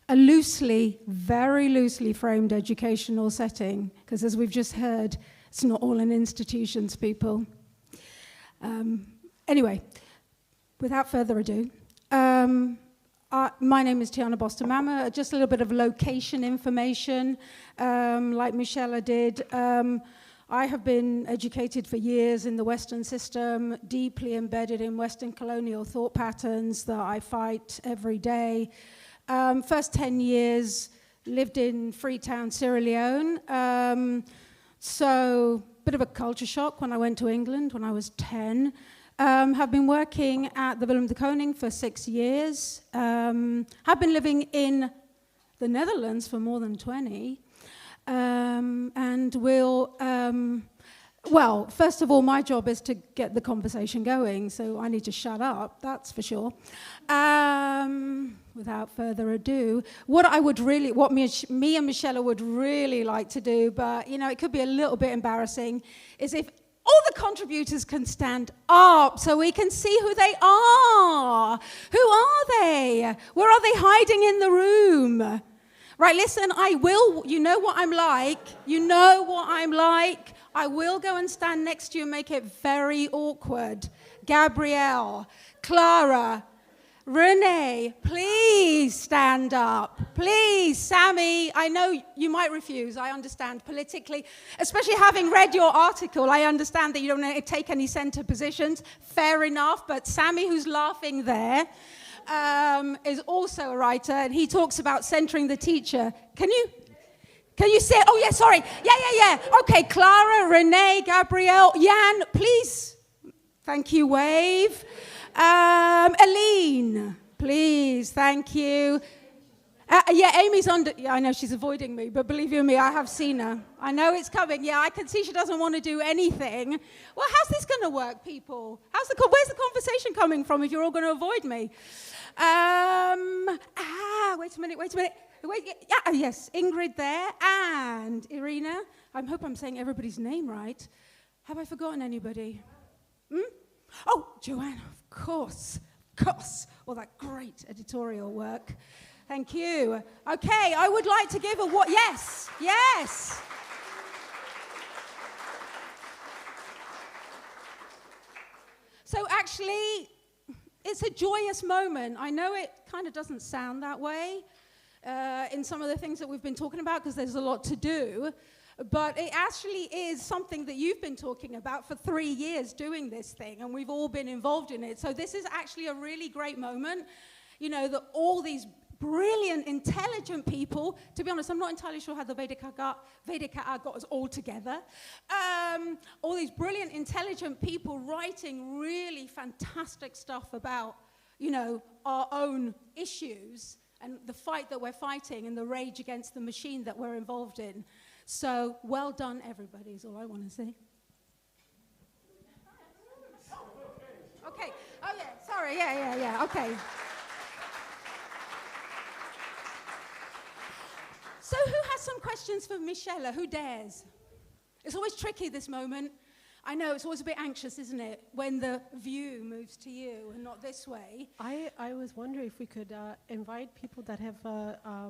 a loosely, very loosely framed educational setting, because as we've just heard, it's not all in institutions, people. Anyway, without further ado, my name is Teana Boston-Mammah. Just a little bit of location information, like Michelle did. I have been educated for years in the Western system, deeply embedded in Western colonial thought patterns that I fight every day. First 10 years lived in Freetown, Sierra Leone. So bit of a culture shock when I went to England when I was 10. Have been working at the Willem de Kooning for 6 years. Have been living in the Netherlands for more than 20. And will, well, first of all, my job is to get the conversation going, so I need to shut up, that's for sure. Without further ado, what me and Michelle would really like to do, but you know, it could be a little bit embarrassing, is if all the contributors can stand up so we can see who they are. Who are they? Where are they hiding in the room? Right, listen, you know what I'm like. You know what I'm like. I will go and stand next to you and make it very awkward. Gabrielle, Clara, Renee, please stand up. Please, Sammy, I know you might refuse, I understand politically, especially having read your article, I understand that you don't take any center positions, fair enough, but Sammy, who's laughing there, is also a writer, and he talks about centering the teacher. Can you say, oh yeah, sorry, yeah. Okay, Clara, Renee, Gabrielle, Jan, please, thank you, wave. Aline, please, thank you. Yeah, Amy's under, yeah, I know she's avoiding me, but believe you me, I have seen her. I know it's coming. Yeah, I can see she doesn't want to do anything. Well, how's this going to work, people? Where's the conversation coming from if you're all going to avoid me? Wait a minute. Yes, Ingrid there, and Irina. I hope I'm saying everybody's name right. Have I forgotten anybody? Oh, Joanna, of course, all that great editorial work. Thank you. Okay, I would like to give a what? Yes, yes. So actually, it's a joyous moment. I know it kind of doesn't sound that way in some of the things that we've been talking about because there's a lot to do. But it actually is something that you've been talking about for 3 years doing this thing, and we've all been involved in it. So this is actually a really great moment, you know, that all these brilliant, intelligent people, to be honest, I'm not entirely sure how the Vedika got us all together. All these brilliant, intelligent people writing really fantastic stuff about, you know, our own issues and the fight that we're fighting and the rage against the machine that we're involved in. So, well done, everybody, is all I want to say. Okay. Oh, yeah. Sorry. Yeah. Okay. So, who has some questions for Michelle? Who dares? It's always tricky, this moment. I know, it's always a bit anxious, isn't it, when the view moves to you and not this way. I was wondering if we could invite people that have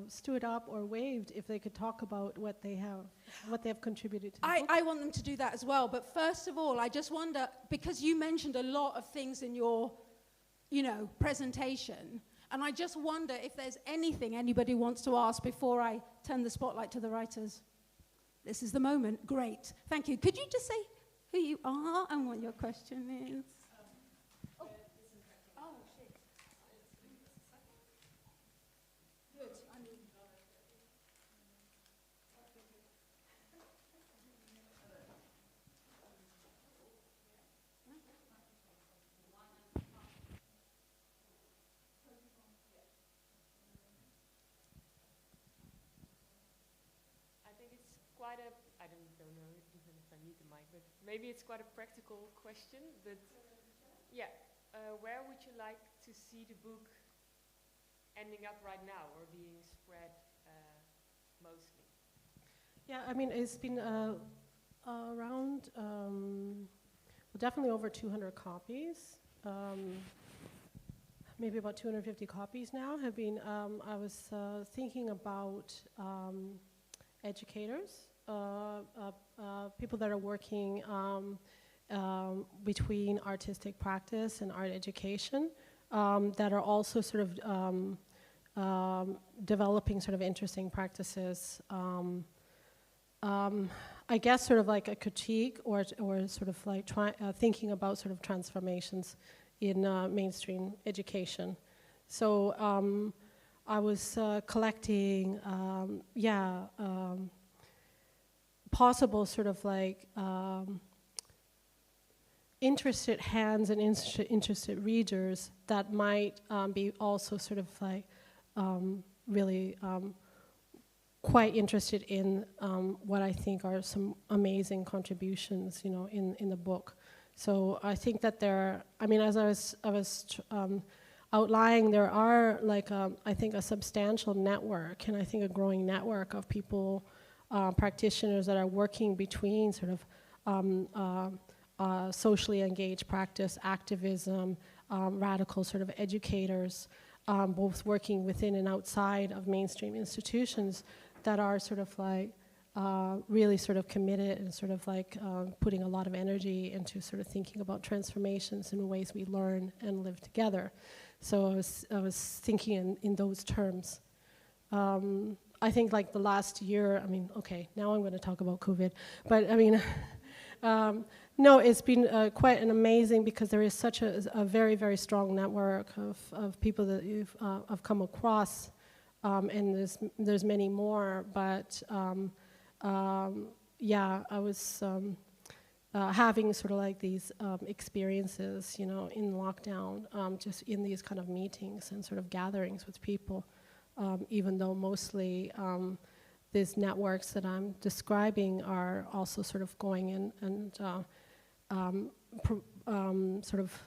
stood up or waved, if they could talk about what they have contributed to the book. I want them to do that as well, but first of all, I just wonder, because you mentioned a lot of things in your, you know, presentation, and I just wonder if there's anything anybody wants to ask before I turn the spotlight to the writers. This is the moment. Great. Thank you. Could you just say who you are and what your question is? Oh, shit. Good. I think it's quite a, I don't know even if I need the mic, but maybe it's quite a practical question, but yeah, where would you like to see the book ending up right now or being spread mostly? Yeah, I mean, it's been around, well, definitely over 200 copies. Maybe about 250 copies now have been, I was thinking about educators, people that are working between artistic practice and art education, that are also sort of developing sort of interesting practices. I guess sort of like a critique or sort of like thinking about sort of transformations in mainstream education. So I was collecting, possible sort of like interested hands and interested readers that might be also sort of like really quite interested in what I think are some amazing contributions, you know, in the book. So I think that there, I mean, as I was outlining, there are like I think a substantial network, and I think a growing network of people, practitioners that are working between sort of socially engaged practice, activism, radical sort of educators, both working within and outside of mainstream institutions that are sort of like really sort of committed and sort of like putting a lot of energy into sort of thinking about transformations in ways we learn and live together. So I was thinking in those terms. I think like the last year, I mean, okay, now I'm going to talk about COVID, but I mean, no, it's been quite an amazing, because there is such a very, very strong network of people that I've come across, and there's many more, but yeah, I was having sort of like these experiences, you know, in lockdown, just in these kind of meetings and sort of gatherings with people, even though mostly these networks that I'm describing are also sort of going in and sort of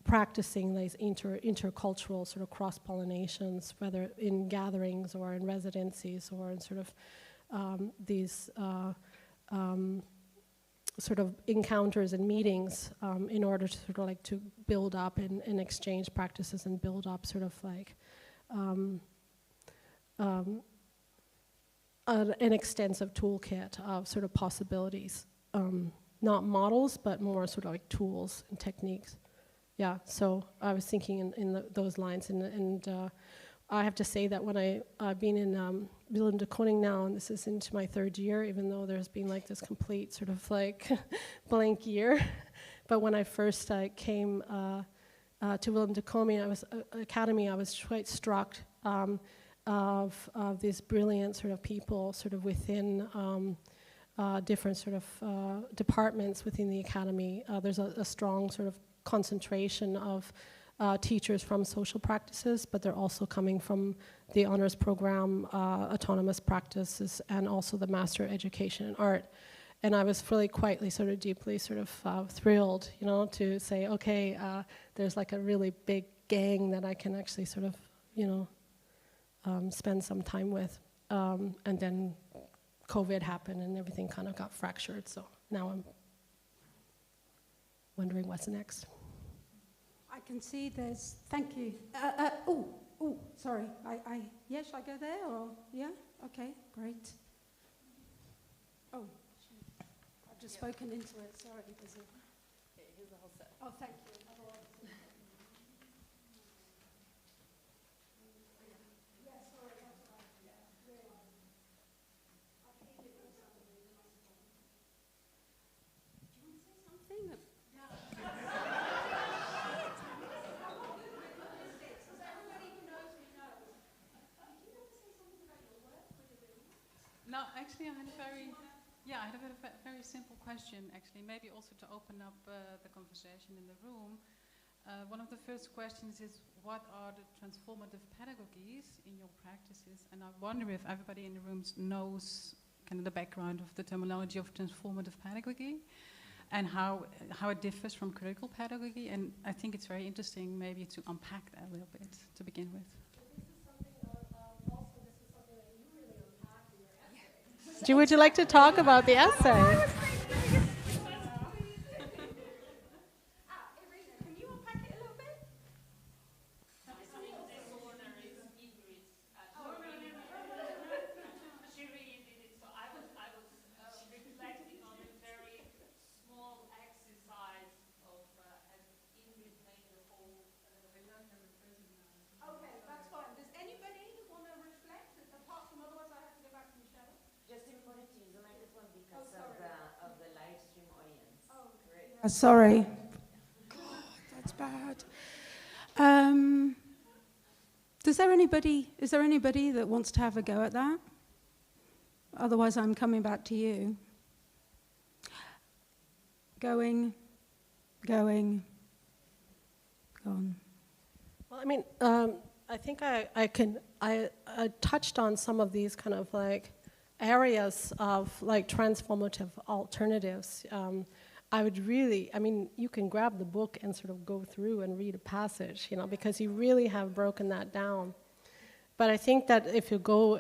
practicing these intercultural sort of cross-pollinations, whether in gatherings or in residencies or in sort of these sort of encounters and meetings in order to sort of like to build up and exchange practices and build up sort of like an extensive toolkit of sort of possibilities, not models, but more sort of like tools and techniques. Yeah, so I was thinking in those lines, and I have to say that when I've been in Willem de Kooning now, and this is into my 3rd year, even though there's been like this complete sort of like blank year. But when I first came to Willem de Kooning Academy, I was quite struck of these brilliant sort of people sort of within different sort of departments within the academy. There's a strong sort of concentration of teachers from social practices, but they're also coming from the honors program, autonomous practices, and also the master education in art. And I was really quietly sort of deeply sort of thrilled, you know, to say, okay, there's like a really big gang that I can actually sort of, you know, spend some time with. And then COVID happened and everything kind of got fractured. So now I'm wondering what's next. I can see there's, thank you. Sorry. Yeah, should I go there or, yeah? Okay, great. Oh, I've just spoken into it, sorry. Here's the whole set. Oh, thank you. No, actually, I had a very simple question, actually, maybe also to open up the conversation in the room. One of the first questions is, what are the transformative pedagogies in your practices? And I wonder if everybody in the room knows kind of the background of the terminology of transformative pedagogy and how it differs from critical pedagogy. And I think it's very interesting maybe to unpack that a little bit to begin with. Would you like to talk about the essay? Sorry. God, that's bad. Is there anybody that wants to have a go at that? Otherwise, I'm coming back to you. Going, gone. Well, I mean, I think I touched on some of these kind of like areas of like transformative alternatives. I would really, I mean, you can grab the book and sort of go through and read a passage, you know, because you really have broken that down. But I think that if you go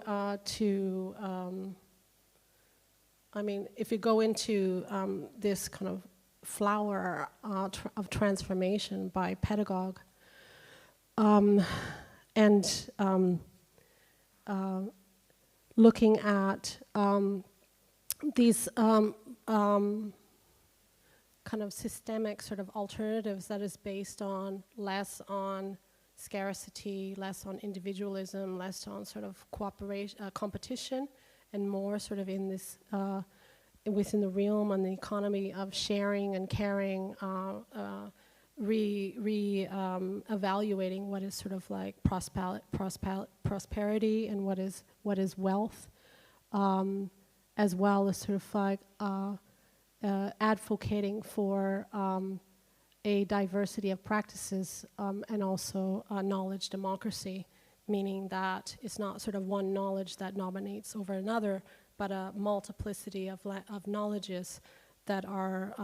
if you go into this kind of flower of transformation by pedagogue, and looking at these kind of systemic sort of alternatives that is based on less on scarcity, less on individualism, less on sort of cooperation, competition, and more sort of in this within the realm and the economy of sharing and caring, evaluating what is sort of like prosperity and what is wealth, as well as sort of like advocating for a diversity of practices and also knowledge democracy, meaning that it's not sort of one knowledge that dominates over another, but a multiplicity of knowledges that are,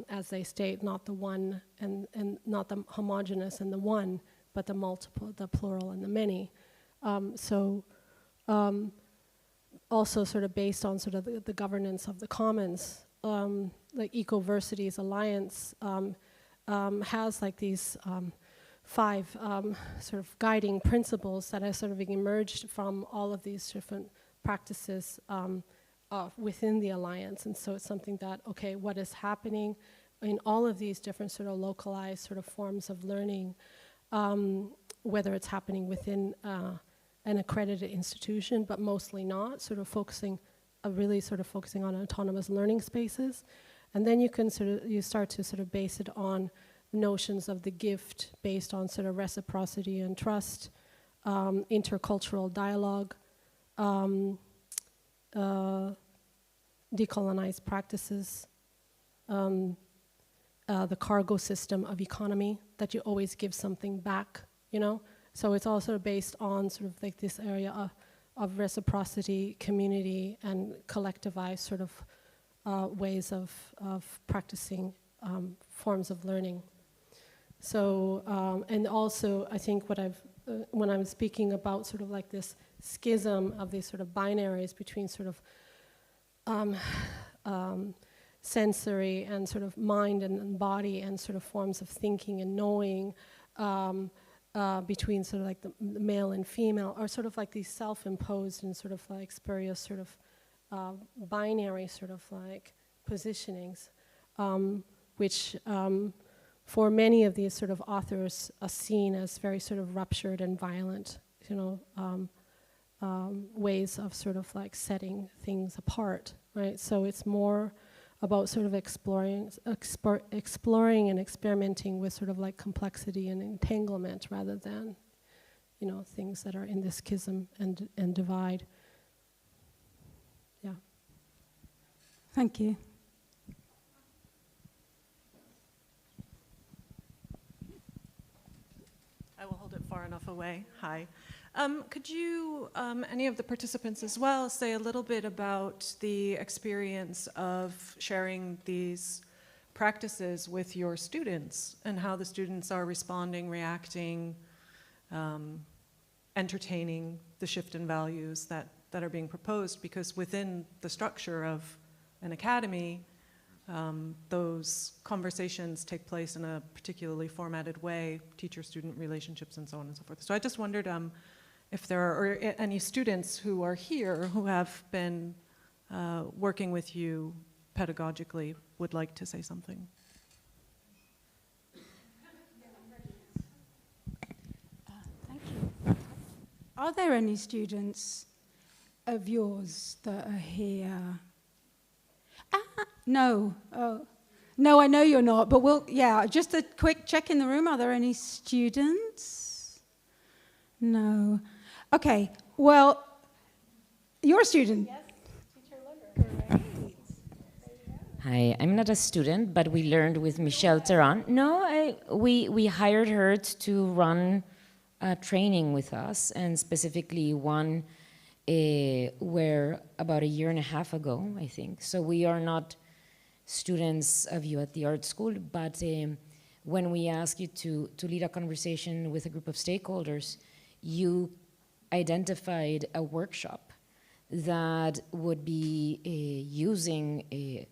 as they state, not the one and not the homogeneous and the one, but the multiple, the plural and the many. Also sort of based on sort of the governance of the commons, like Ecoversities Alliance has like these 5 sort of guiding principles that have sort of emerged from all of these different practices within the Alliance. And so it's something that, okay, what is happening in all of these different sort of localized sort of forms of learning, whether it's happening within an accredited institution, but mostly not, sort of focusing, really sort of focusing on autonomous learning spaces. And then you can you start to sort of base it on notions of the gift based on sort of reciprocity and trust, intercultural dialogue, decolonized practices, the cargo system of economy, that you always give something back, you know? So it's also based on sort of like this area of reciprocity, community, and collectivized sort of ways of practicing forms of learning. So, and also I think what when I'm speaking about sort of like this schism of these sort of binaries between sort of sensory and sort of mind and body and sort of forms of thinking and knowing, between sort of like the male and female, or sort of like these self-imposed and sort of like spurious sort of binary sort of like positionings, which for many of these sort of authors are seen as very sort of ruptured and violent, you know, ways of sort of like setting things apart, right? So it's more about sort of exploring and experimenting with sort of like complexity and entanglement rather than, you know, things that are in this schism and divide. Yeah. Thank you. I will hold it far enough away. Hi. Could you, any of the participants as well, say a little bit about the experience of sharing these practices with your students and how the students are responding, reacting, entertaining the shift in values that are being proposed? Because within the structure of an academy, those conversations take place in a particularly formatted way, teacher-student relationships and so on and so forth. So I just wondered if there are any students who are here who have been working with you pedagogically would like to say something. Thank you. Are there any students of yours that are here? No. Oh. No, I know you're not, but just a quick check in the room. Are there any students? No. Okay, well, you're a student. Yes, teacher Great. Hi, I'm not a student, but we learned with Michelle Teran. No, we hired her to run a training with us, and specifically one where about 1.5 years ago, I think. So we are not students of you at the art school, but when we ask you to lead a conversation with a group of stakeholders, you identified a workshop that would be using a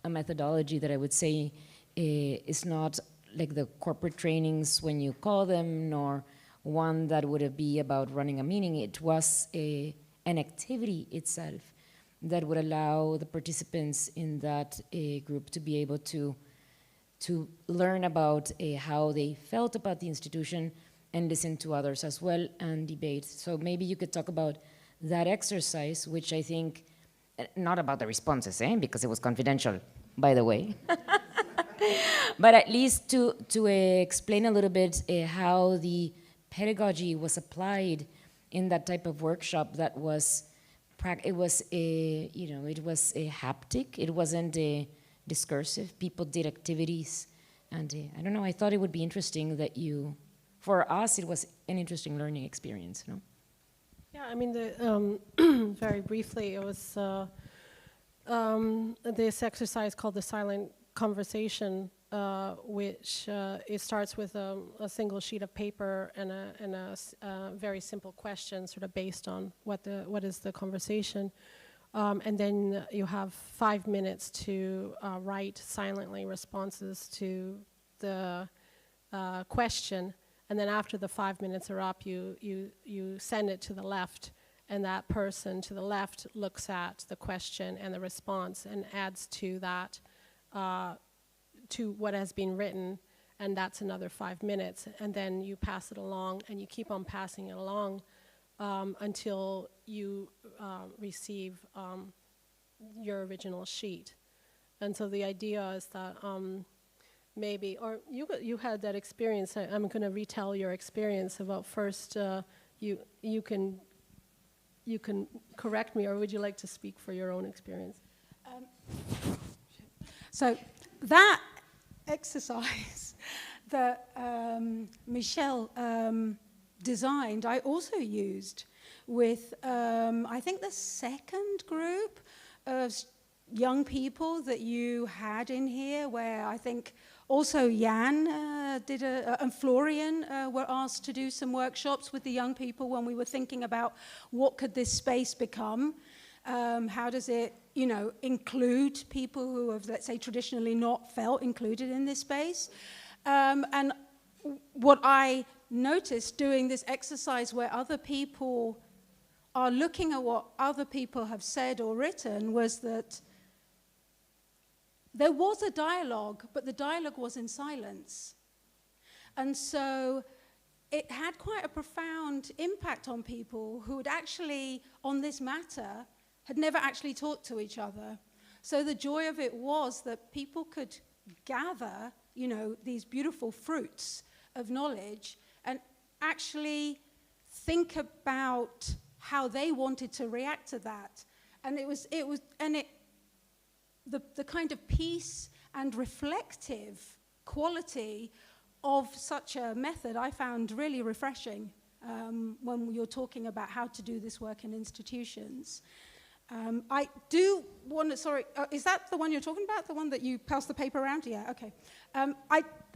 methodology that I would say is not like the corporate trainings when you call them, nor one that would be about running a meeting. It was an activity itself that would allow the participants in that group to be able to learn about how they felt about the institution and listen to others as well and debate. So maybe you could talk about that exercise, which I think, not about the responses, because it was confidential, by the way. But at least to explain a little bit how the pedagogy was applied in that type of workshop that was, it was a haptic, it wasn't discursive. People did activities, and I don't know, I thought it would be interesting that for us, it was an interesting learning experience, no? Yeah, I mean, very briefly, it was this exercise called the silent conversation, which it starts with a single sheet of paper and a very simple question, sort of based on what is the conversation, And then you have 5 minutes to write silently responses to the question. And then after the 5 minutes are up, you send it to the left, and that person to the left looks at the question and the response and adds to that, to what has been written, and that's another 5 minutes. And then you pass it along, and you keep on passing it along until you receive your original sheet. And so the idea is that maybe, or you had that experience. I'm going to retell your experience about first. You can correct me, or would you like to speak for your own experience? So that exercise that Michelle designed, I also used with, I think, the second group of young people that you had in here, where I think also Jan and Florian were asked to do some workshops with the young people when we were thinking about what could this space become. How does it, include people who have, let's say, traditionally not felt included in this space? And what I noticed doing this exercise where other people are looking at what other people have said or written was that there was a dialogue, but the dialogue was in silence. And so it had quite a profound impact on people who had actually, on this matter, had never actually talked to each other. So the joy of it was that people could gather, these beautiful fruits of knowledge and actually think about how they wanted to react to that. And the kind of peace and reflective quality of such a method I found really refreshing when you're talking about how to do this work in institutions. I do want to, sorry, is that the one you're talking about? The one that you passed the paper around? Yeah, okay.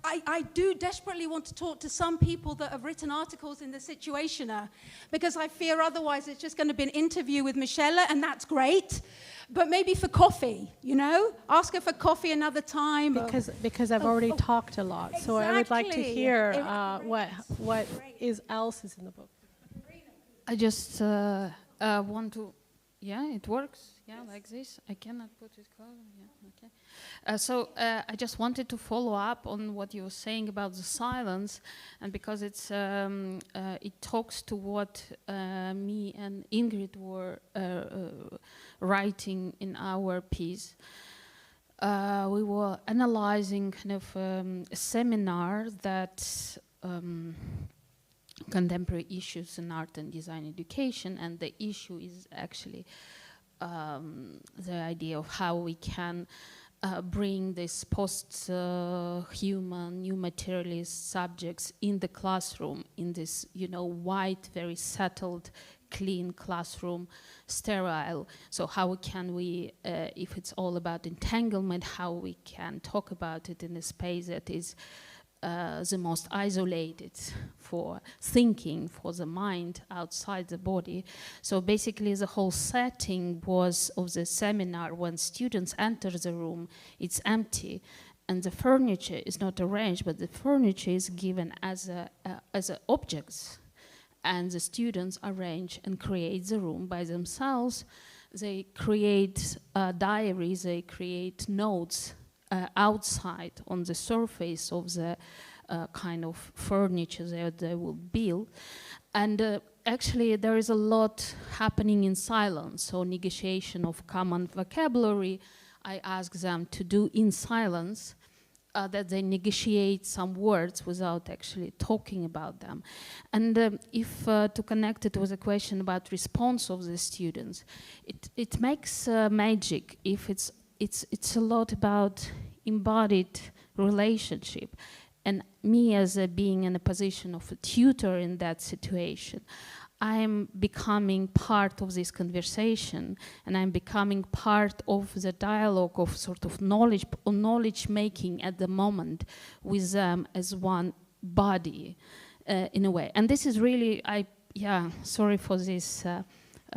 I do desperately want to talk to some people that have written articles in the Situationer, because I fear otherwise it's just going to be an interview with Michelle, and that's great, but maybe for coffee, Ask her for coffee another time. Because I've already talked a lot, exactly. So I would like to hear what else is in the book. I just want to... Yeah, it works. Yeah, yes. Like this. I cannot put it closer. Yeah, okay. So I just wanted to follow up on what you were saying about the silence, and because it's it talks to what me and Ingrid were writing in our piece. We were analyzing kind of a seminar that. Contemporary issues in art and design education, and the issue is actually the idea of how we can bring this post-human, new materialist subjects in the classroom, in this, white, very settled, clean classroom, sterile. So how can we, if it's all about entanglement, how we can talk about it in a space that is the most isolated for thinking, for the mind outside the body. So basically the whole setting was of the seminar, when students enter the room, it's empty, and the furniture is not arranged, but the furniture is given as objects, and the students arrange and create the room by themselves. They create diaries, they create notes outside on the surface of the kind of furniture that they will build. And actually there is a lot happening in silence, so negotiation of common vocabulary. I ask them to do in silence, that they negotiate some words without actually talking about them. And if to connect it with a question about response of the students, it makes magic if it's a lot about embodied relationship. And me as being in a position of a tutor in that situation, I'm becoming part of this conversation, and I'm becoming part of the dialogue of sort of knowledge making at the moment with them as one body in a way. And this is really, sorry for this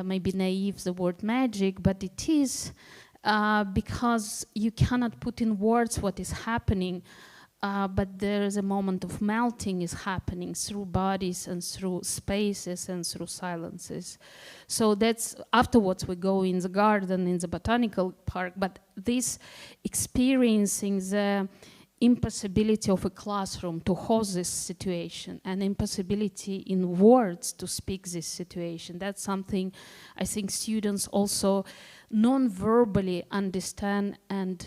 maybe naive, the word magic, but it is because you cannot put in words what is happening, but there is a moment of melting is happening through bodies and through spaces and through silences. So that's, afterwards we go in the garden, in the botanical park, but this experiencing the impossibility of a classroom to host this situation and impossibility in words to speak this situation, that's something I think students also non-verbally understand and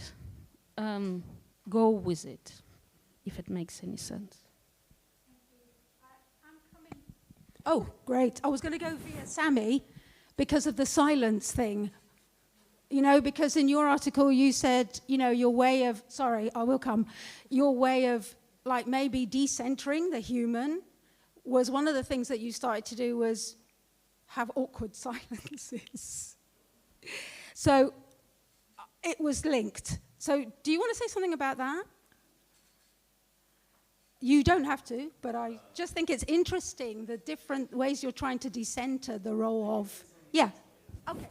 go with it, if it makes any sense. Oh, great. I was going to go via Sammy because of the silence thing. You know, because in your article you said, you know, your way of, sorry, I will come, your way of like maybe decentering the human was one of the things that you started to do was have awkward silences. So it was linked. So do you want to say something about that? You don't have to, but I just think it's interesting the different ways you're trying to decenter the role of, yeah, okay.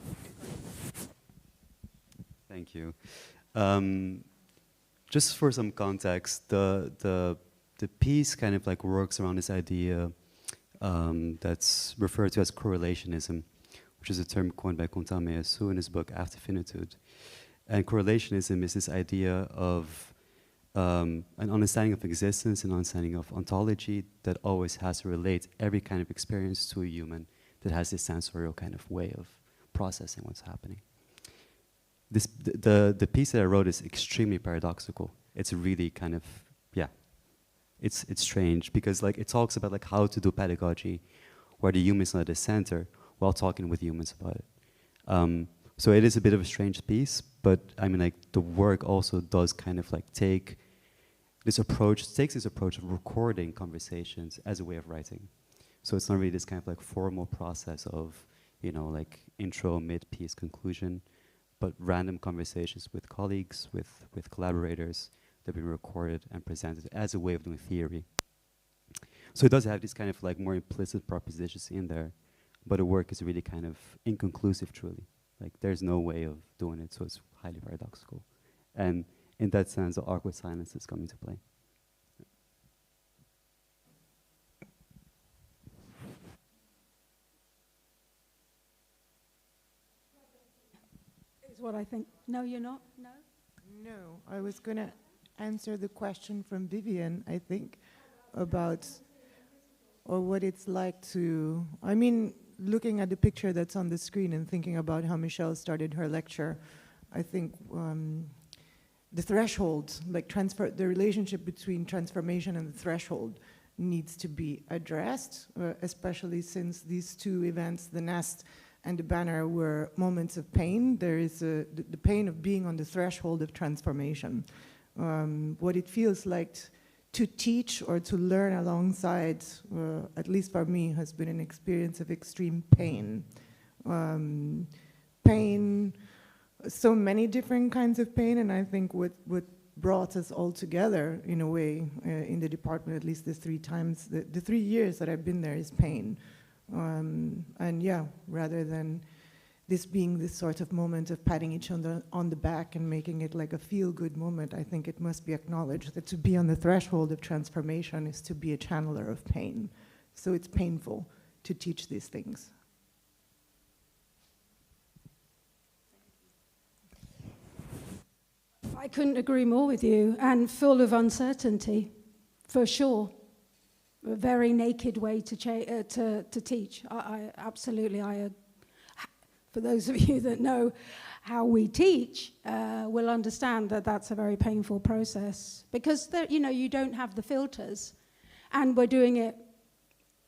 Thank you. Just for some context, the piece kind of like works around this idea that's referred to as correlationism, which is a term coined by Fontana in his book After Finitude. And correlationism is this idea of an understanding of existence, an understanding of ontology that always has to relate every kind of experience to a human that has this sensorial kind of way of processing what's happening. The piece that I wrote is extremely paradoxical. It's really kind of, yeah, it's strange because like it talks about like how to do pedagogy where the human is not at the center while talking with humans about it. So it is a bit of a strange piece, but I mean like the work also does kind of like takes this approach of recording conversations as a way of writing. So it's not really this kind of like formal process of, you know, like intro, mid-piece, conclusion, but random conversations with colleagues, with collaborators that have been recorded and presented as a way of doing theory. So it does have these kind of like more implicit propositions in there, but the work is really kind of inconclusive truly. Like there's no way of doing it, so it's highly paradoxical. And in that sense, the awkward silence is coming to play. What I think. No, you're not? No? No, I was going to answer the question from Vivian, I think, about or what it's like to, I mean, looking at the picture that's on the screen and thinking about how Michelle started her lecture, I think the threshold, like the relationship between transformation and the threshold needs to be addressed, especially since these two events, the nest and the banner, were moments of pain. There is the pain of being on the threshold of transformation. What it feels like to teach or to learn alongside, at least for me, has been an experience of extreme pain. Pain, so many different kinds of pain, and I think what brought us all together in a way in the department, at least the 3 years that I've been there, is pain. And yeah, rather than this being this sort of moment of patting each other on the back and making it like a feel-good moment, I think it must be acknowledged that to be on the threshold of transformation is to be a channeler of pain. So it's painful to teach these things. I couldn't agree more with you, and full of uncertainty, for sure. A very naked way to teach. I absolutely, for those of you that know how we teach, will understand that that's a very painful process because you don't have the filters, and we're doing it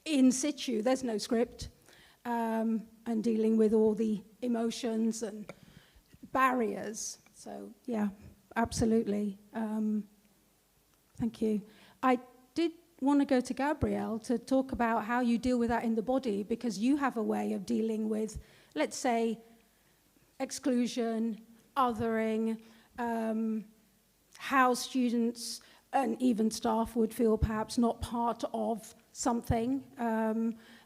in situ. There's no script, and dealing with all the emotions and barriers. So yeah, absolutely. Thank you. I did want to go to Gabrielle to talk about how you deal with that in the body, because you have a way of dealing with, let's say, exclusion, othering, how students and even staff would feel perhaps not part of something.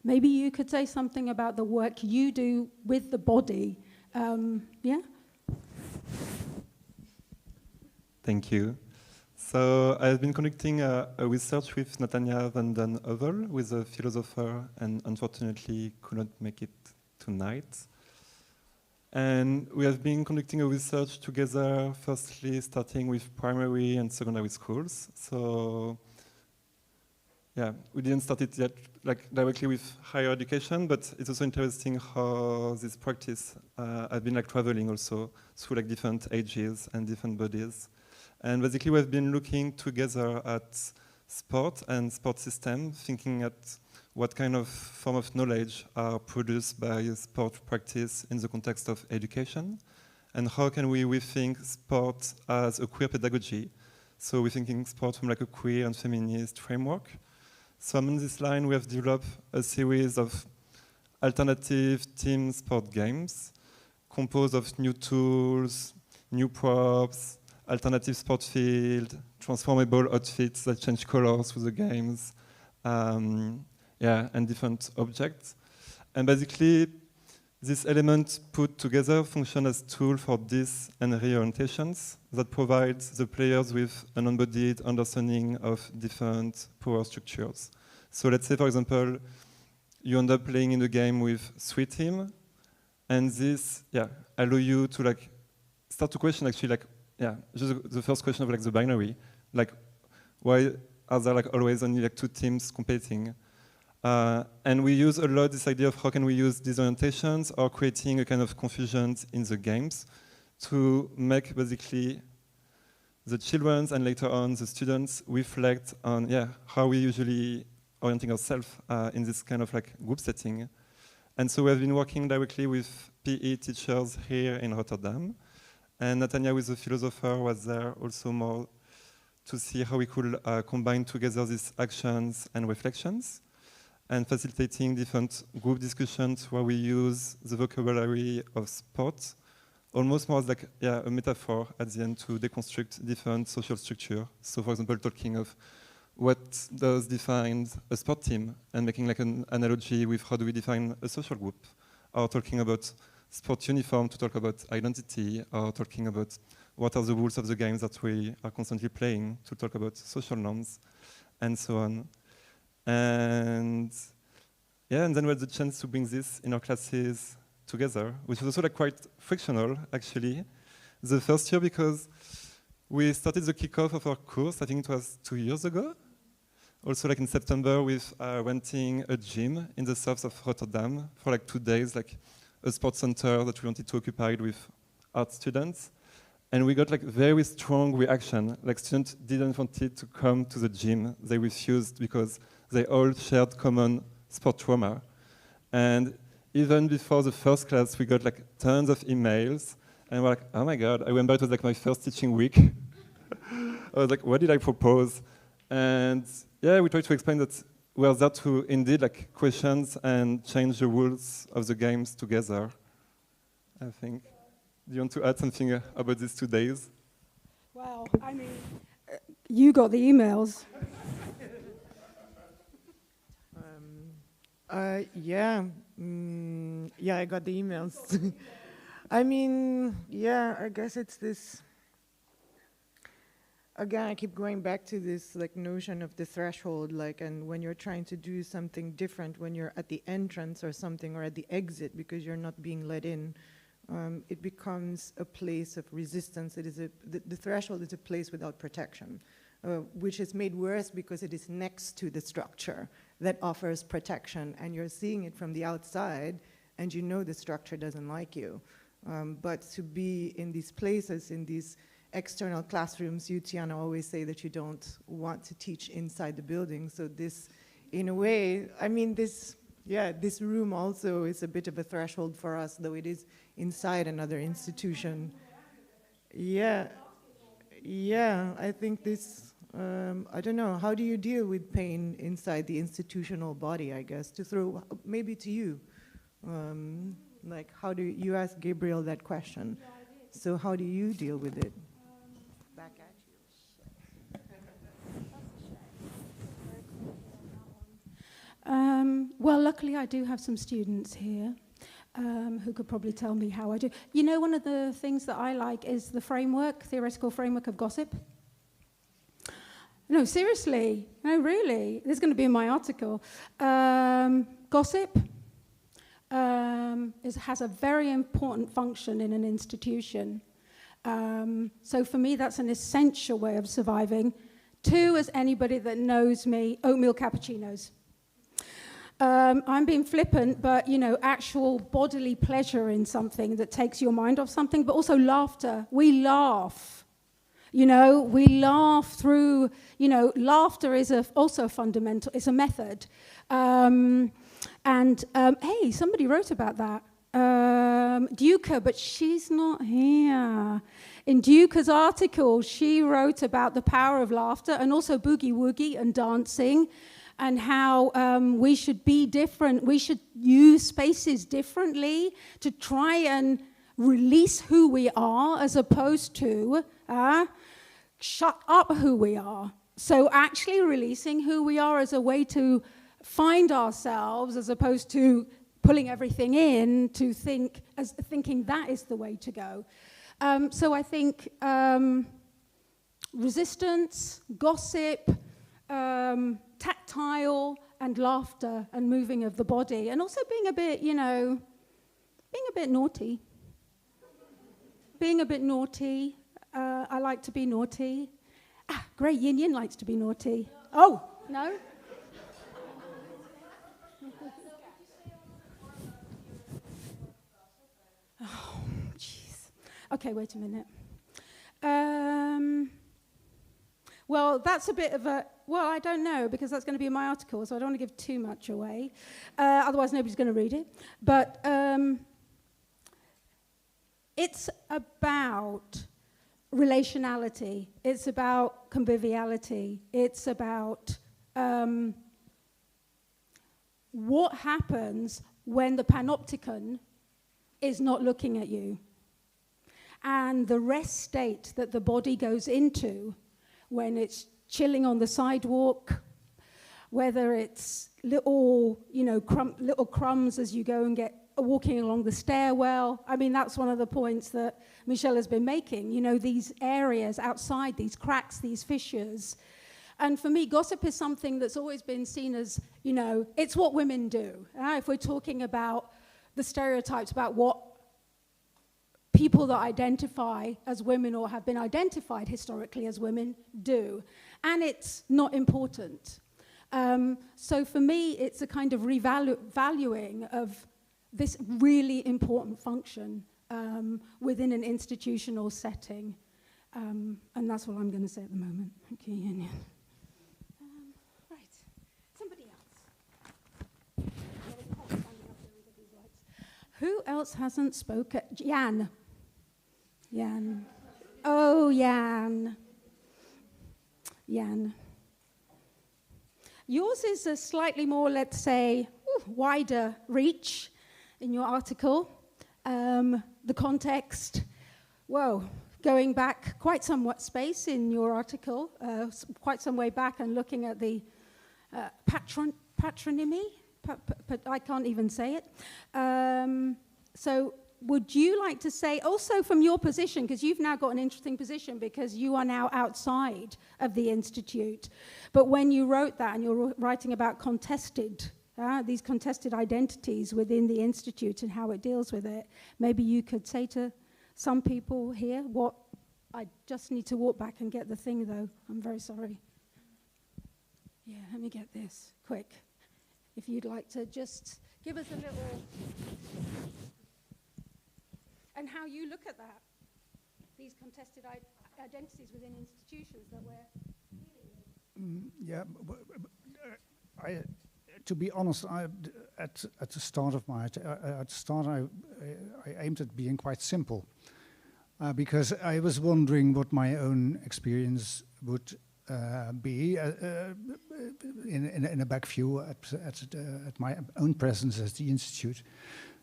Maybe you could say something about the work you do with the body. Yeah? Thank you. So I've been conducting a research with Natanja van den Heuvel, who is a philosopher and unfortunately could not make it tonight. And we have been conducting a research together, firstly starting with primary and secondary schools. So yeah, we didn't start it yet like directly with higher education, but it's also interesting how this practice I've been like traveling also through like different ages and different bodies. And basically we've been looking together at sport and sport system, thinking at what kind of form of knowledge are produced by sport practice in the context of education, and how can we rethink sport as a queer pedagogy. So we're thinking sport from like a queer and feminist framework. So on this line, we have developed a series of alternative team sport games composed of new tools, new props, alternative sport field, transformable outfits that change colors through the games, and different objects. And basically, these elements put together function as tools for dis and reorientations that provide the players with an embodied understanding of different power structures. So let's say, for example, you end up playing in a game with 3 teams, and this allow you to like start to question actually like just the first question of like the binary, like why are there like always only like 2 teams competing? And we use a lot this idea of how can we use these orientations or creating a kind of confusion in the games to make basically the children and later on the students reflect on how we usually orienting ourselves in this kind of like group setting. And so we have been working directly with PE teachers here in Rotterdam. And Natanja, with the philosopher, was there also more to see how we could combine together these actions and reflections, and facilitating different group discussions where we use the vocabulary of sport, almost more as like a metaphor at the end to deconstruct different social structure. So for example, talking of what does define a sport team and making like an analogy with how do we define a social group, or talking about sport uniform to talk about identity, or talking about what are the rules of the games that we are constantly playing to talk about social norms, and so on. And then we had the chance to bring this in our classes together, which was also like quite frictional, actually. The first year, because we started the kickoff of our course, I think it was 2 years ago. Also like in September with renting a gym in the south of Rotterdam for like 2 days, like a sports center that we wanted to occupy with art students. And we got like very strong reaction. Like students didn't want to come to the gym. They refused because they all shared common sport trauma. And even before the first class, we got like tons of emails. And we're like, oh my God, I remember it was like my first teaching week. I was like, what did I propose? And we tried to explain that we are there to indeed like questions and change the rules of the games together, I think. Do you want to add something about these 2 days? Well, I mean, you got the emails. I got the emails. I mean, I guess it's this. Again, I keep going back to this like notion of the threshold, like, and when you're trying to do something different, when you're at the entrance or something, or at the exit because you're not being let in, it becomes a place of resistance. It is the threshold is a place without protection, which is made worse because it is next to the structure that offers protection, and you're seeing it from the outside, and you know the structure doesn't like you. But to be in these places, in these external classrooms, you, Teana, always say that you don't want to teach inside the building. So this, in a way, I mean, this room also is a bit of a threshold for us, though it is inside another institution. I think this, I don't know, how do you deal with pain inside the institutional body, I guess, to throw, maybe to you. Like, how do you ask Gabriel that question? So how do you deal with it? Back at you. Well, luckily I do have some students here who could probably tell me how I do. You know, one of the things that I like is the framework, theoretical framework of gossip. No, seriously. No, really. This is going to be in my article. Gossip has a very important function in an institution. So for me, that's an essential way of surviving. 2, as anybody that knows me, oatmeal cappuccinos. I'm being flippant, but, you know, actual bodily pleasure in something that takes your mind off something, but also laughter. We laugh. You know, we laugh through, you know, laughter is also fundamental, it's a method. Hey, somebody wrote about that. Duca, but she's not here. In Duca's article, she wrote about the power of laughter and also boogie-woogie and dancing, and how we should be different. We should use spaces differently to try and release who we are as opposed to shut up who we are. So actually releasing who we are as a way to find ourselves as opposed to pulling everything in to thinking that is the way to go. So I think resistance, gossip, tactile and laughter and moving of the body, and also being a bit, you know, being a bit naughty. Being a bit naughty. I like to be naughty. Great, Yin Yin likes to be naughty. Oh, no? Oh, jeez. Okay, wait a minute. Well, that's a bit of a, well, I don't know, because that's going to be in my article, so I don't want to give too much away. Otherwise, nobody's going to read it. But it's about relationality. It's about conviviality. It's about what happens when the panopticon is not looking at you. And the rest state that the body goes into when it's chilling on the sidewalk, whether it's little, you know, little crumbs as you go and get walking along the stairwell. I mean, that's one of the points that Michelle has been making, you know, these areas outside, these cracks, these fissures. And for me, gossip is something that's always been seen as, you know, it's what women do. If we're talking about the stereotypes about what people that identify as women or have been identified historically as women do. And it's not important. So for me, it's a kind of revaluing of this really important function within an institutional setting. And that's what I'm going to say at the moment. Okay, Yin. Right. Somebody else. Who else hasn't spoken? Jan. Jan. Oh, Jan. Jan. Yours is a slightly more, let's say, wider reach in your article. The context, whoa, going back quite somewhat space in your article, quite some way back, and looking at the patronymy, I can't even say it. So would you like to say, also from your position, because you've now got an interesting position because you are now outside of the Institute, but when you wrote that and you're writing about these contested identities within the Institute and how it deals with it, maybe you could say to some people here, what, I just need to walk back and get the thing though, I'm very sorry. Yeah, let me get this, quick. If you'd like to just give us a little, and how you look at that, these contested identities within institutions that we're dealing with. To be honest, at the start of my I aimed at being quite simple, because I was wondering what my own experience would be in a back view at my own presence at the Institute.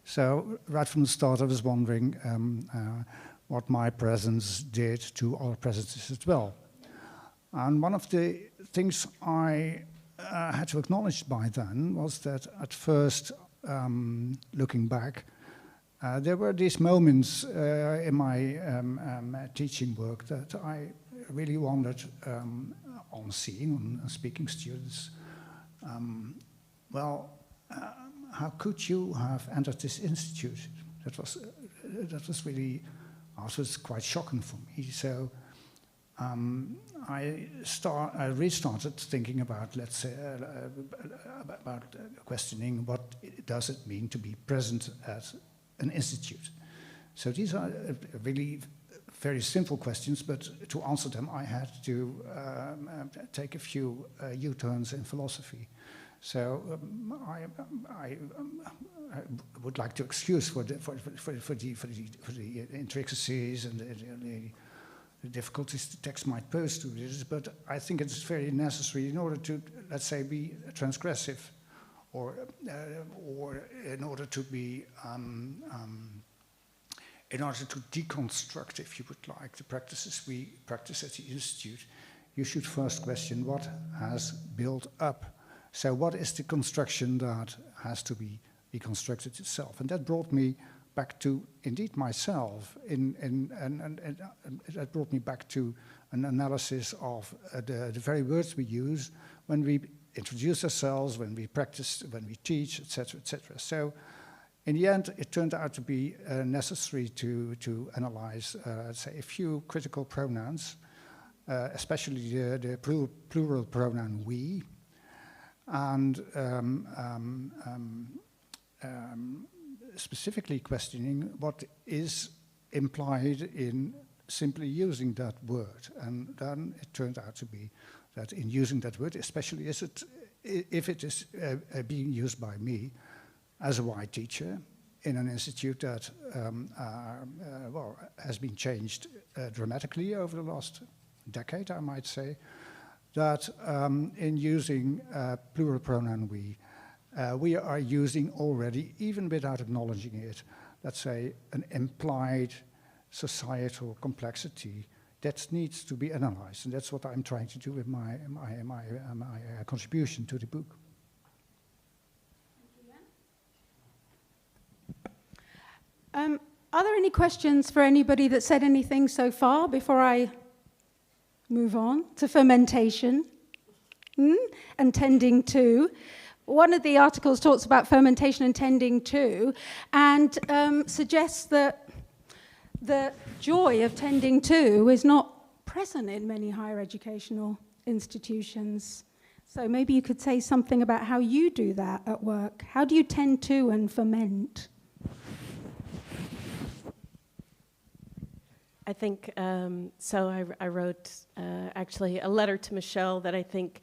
So right from the start, I was wondering what my presence did to other presences as well. And one of the things I had to acknowledge by then was that at first, looking back, there were these moments in my teaching work that I really wondered on seeing, on speaking students, how could you have entered this institute? That was really also quite shocking for me. So I restarted thinking about, let's say, about questioning what does it mean to be present at an institute. So these are really very simple questions, but to answer them, I had to take a few U-turns in philosophy. So I would like to excuse for the intricacies and the difficulties the text might pose to this, but I think it's very necessary in order to, let's say, be transgressive, or in order to be, in order to deconstruct, if you would like, the practices we practice at the Institute. You should first question what has built up. So what is the construction that has to be deconstructed itself? And that brought me back to, indeed, myself, and that brought me back to an analysis of the very words we use when we introduce ourselves, when we practice, when we teach, etc., etc. So in the end, it turned out to be necessary to analyze, say, a few critical pronouns, especially the plural pronoun we, and specifically questioning what is implied in simply using that word. And then it turned out to be that in using that word, especially if it is being used by me as a white teacher in an institute that has been changed dramatically over the last decade, I might say, that in using plural pronoun we are using already, even without acknowledging it, let's say, an implied societal complexity that needs to be analyzed. And that's what I'm trying to do with my contribution to the book. Are there any questions for anybody that said anything so far before I move on to fermentation and tending to? One of the articles talks about fermentation and tending to, and suggests that the joy of tending to is not present in many higher educational institutions. So maybe you could say something about how you do that at work. How do you tend to and ferment? I think, so I wrote actually a letter to Michelle that I think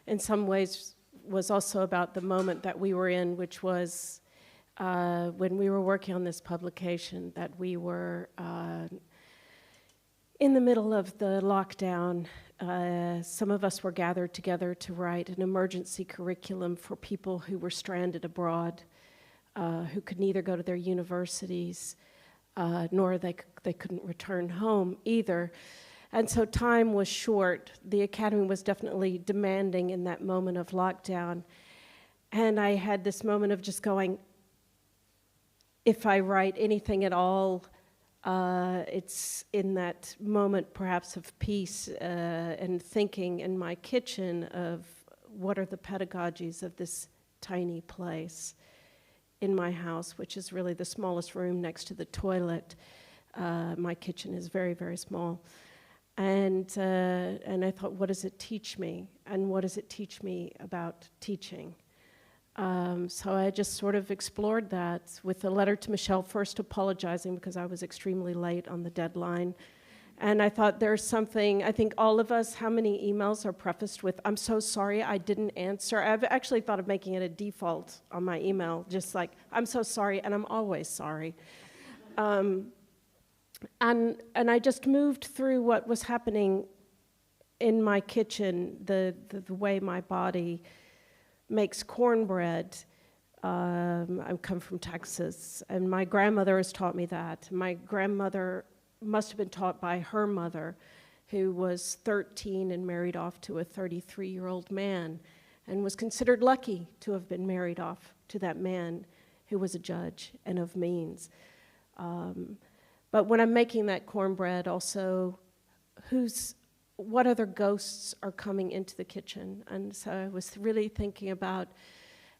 in some ways was also about the moment that we were in, which was when we were working on this publication, that we were in the middle of the lockdown. Some of us were gathered together to write an emergency curriculum for people who were stranded abroad, who could neither go to their universities, nor they couldn't return home either. And so time was short. The Academy was definitely demanding in that moment of lockdown. And I had this moment of just going, if I write anything at all, it's in that moment perhaps of peace and thinking in my kitchen of what are the pedagogies of this tiny place in my house, which is really the smallest room next to the toilet. My kitchen is very, very small. And I thought, what does it teach me? And what does it teach me about teaching? So I just sort of explored that with a letter to Michelle, first apologizing because I was extremely late on the deadline. And I thought there's something, I think all of us, how many emails are prefaced with, I'm so sorry I didn't answer. I've actually thought of making it a default on my email, just like, I'm so sorry, and I'm always sorry. And I just moved through what was happening in my kitchen, the way my body makes cornbread. I come from Texas, and my grandmother has taught me that. My grandmother must have been taught by her mother, who was 13 and married off to a 33-year-old man. and was considered lucky to have been married off to that man who was a judge and of means. But when I'm making that cornbread, also, what other ghosts are coming into the kitchen? And so I was really thinking about